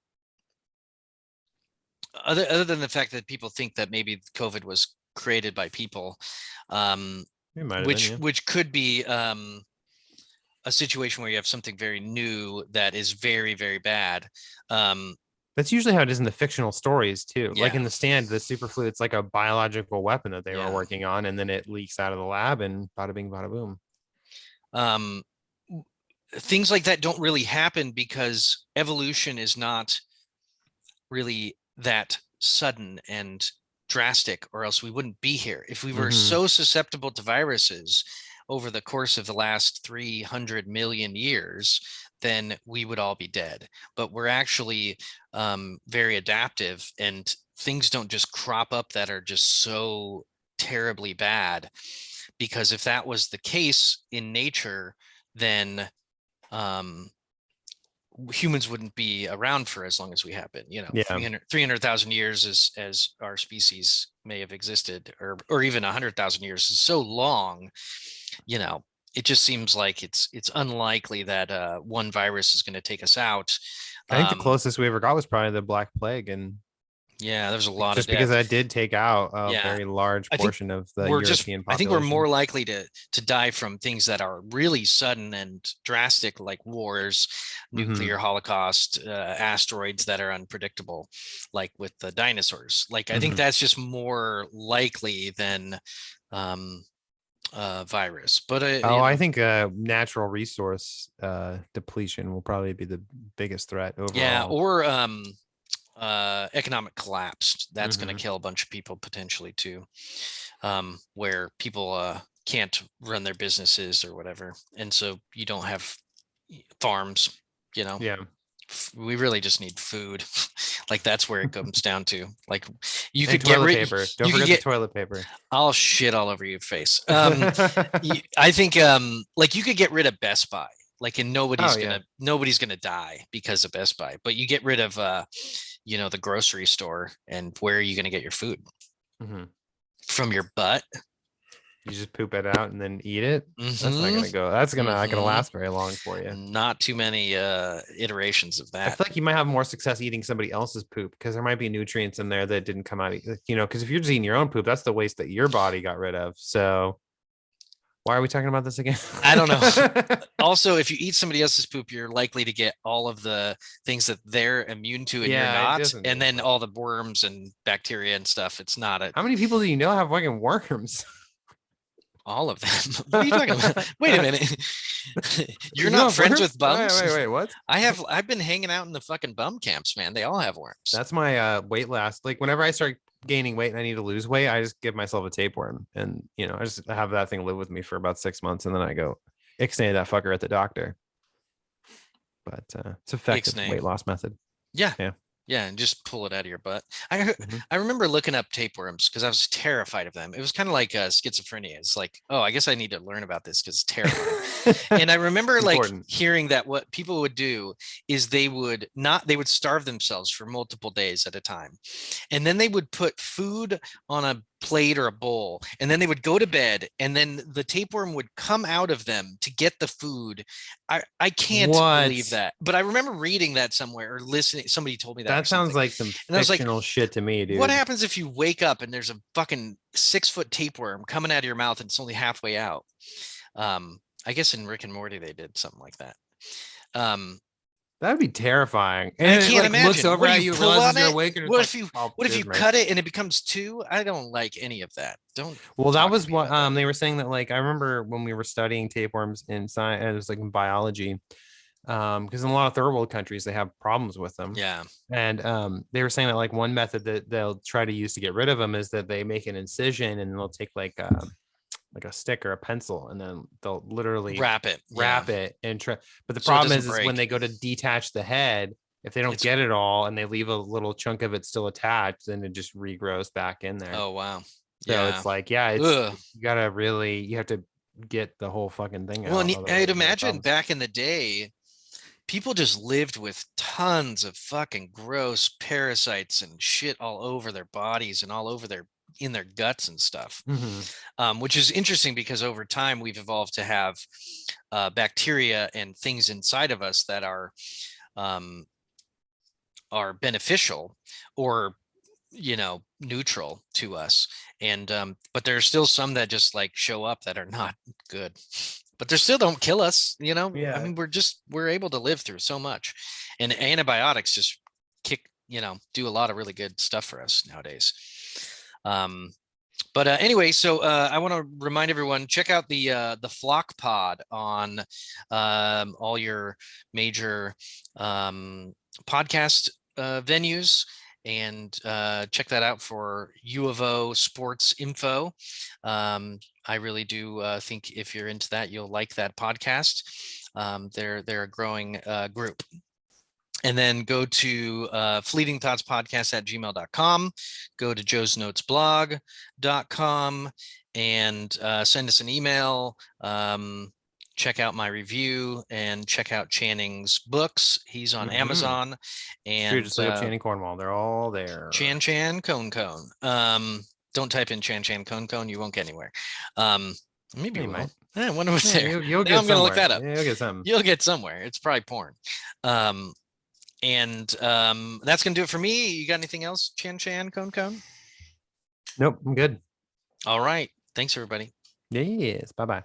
other than the fact that people think that maybe COVID was created by people, which could be a situation where you have something very new that is very, very bad. That's usually how it is in the fictional stories too. Like in The Stand, the super flu, it's like a biological weapon that they were working on, and then it leaks out of the lab, and bada bing, bada boom. Things like that don't really happen because evolution is not really that sudden and drastic, or else we wouldn't be here. If we were so susceptible to viruses over the course of the last 300 million years, then we would all be dead. But we're actually very adaptive, and things don't just crop up that are just so terribly bad. Because if that was the case in nature, then humans wouldn't be around for as long as we have been. You know, 300,000 years as our species may have existed, or even 100,000 years is so long. You know, it just seems like it's unlikely that one virus is going to take us out. I think the closest we ever got was probably the Black Plague, and there's a lot just of death. because that did take out a very large portion of the European population. I think we're more likely to die from things that are really sudden and drastic, like wars, nuclear holocaust, asteroids that are unpredictable, like with the dinosaurs. Like, I think that's just more likely than virus. But I think natural resource depletion will probably be the biggest threat overall. Or economic collapse. That's going to kill a bunch of people potentially too, where people can't run their businesses or whatever, and so you don't have farms. You know, we really just need food. Like, that's where it comes down to. Like, you could get rid paper. Don't forget the toilet paper. I'll shit all over your face. I think like, you could get rid of Best Buy. Like, and nobody's gonna die because of Best Buy. But you get rid of you know, the grocery store, and where are you gonna get your food? From your butt? You just poop it out and then eat it. That's not Mhm. gonna go. That's not gonna Mhm. last very long for you. Not too many iterations of I that. feel like you might have more success eating somebody else's poop because there might be nutrients in there that didn't come out. Because if you're just eating your own poop, that's the waste that your body got rid of. So why are we talking about this again? I don't know. Also, if you eat somebody else's poop, you're likely to get all of the things that they're immune to and you're Yeah, it not. doesn't And do then well. all the worms and bacteria and stuff. It's not How many people do you know have fucking worms? all of them. What are you talking about? Wait a minute. You're You not have friends worms? with bums? Wait, what? I've been hanging out in the fucking bum camps, man. They all have worms. That's my weight loss. Like whenever I start gaining weight and I need to lose weight, I just give myself a tapeworm, and I just have that thing live with me for about 6 months, and then I go ixnay that fucker at the doctor. But it's effective Ixnay. weight loss method. Yeah. Yeah. Yeah, and just pull it out of your butt. Mhm. I remember looking up tapeworms because I was terrified of them. It was kind of like schizophrenia. It's like, oh, I guess I need to learn about this because it's terrifying. And I remember like Important. hearing that what people would do is they would starve themselves for multiple days at a time. And then they would put food on a plate or a bowl, and then they would go to bed, and then the tapeworm would come out of them to get the food. I can't believe What? that. But I remember reading that somewhere or listening. Somebody told me that. That or sounds something. like some And I was like, fictional shit to me, dude. what happens if you wake up and there's a fucking 6-foot tapeworm coming out of your mouth and it's only halfway out? I guess in Rick and Morty they did something like that. That'd be terrifying. And I can't imagine. Looks over What, do at you you, pull realizes on you're it? awake, and it's What like, if you oh, what if you cheers, mate. cut it and it becomes 2? I don't like any of that. Don't. Well, that talk to was me what about that. they were saying that, like, I remember when we were studying tapeworms in science, it was like in biology, because in a lot of third world countries they have problems with them. Yeah. And they were saying that like one method that they'll try to use to get rid of them is that they make an incision and they'll take like a stick or a pencil, and then they'll literally Wrap it. and try. But the So it problem doesn't is when break. they go to detach the head, if they don't It's- get it all and they leave a little chunk of it still attached, then it just regrows back in there. Oh wow. So Yeah. it's like, yeah, Ugh. you have to get the whole fucking thing Well, out. and otherwise I'd you have imagine problems. back in the day, people just lived with tons of fucking gross parasites and shit all over their bodies and all over in their guts and stuff. Mhm. Which is interesting because over time we've evolved to have bacteria and things inside of us that are beneficial or neutral to us, and but there are still some that just like show up that are not good, but they still don't kill us. Yeah. I mean, we're able to live through so much, and antibiotics just do a lot of really good stuff for us nowadays. But anyway, so I want to remind everyone, check out the Flockpod on all your major podcast venues, and check that out for U of O sports info. I really do think if you're into that, you'll like that podcast. They're a growing group. And then go to fleetingthoughtspodcast@gmail.com. Go to joesnotesblog.com and send us an email. Check out my review and check out Channing's books. He's on Amazon. And Dude, just look up Channing Cornwall. They're all there. Chan Cone Cone. Don't type in Chan Cone Cone. You won't get anywhere. Maybe you might. will. I wonder what's there. You'll get I'm going to look somewhere. that up. You'll get something. You'll get somewhere. It's probably porn. And that's gonna do it for me. You got anything else, Chan Cone Cone? Nope, I'm good. All right. Thanks, everybody. Yes. Bye-bye.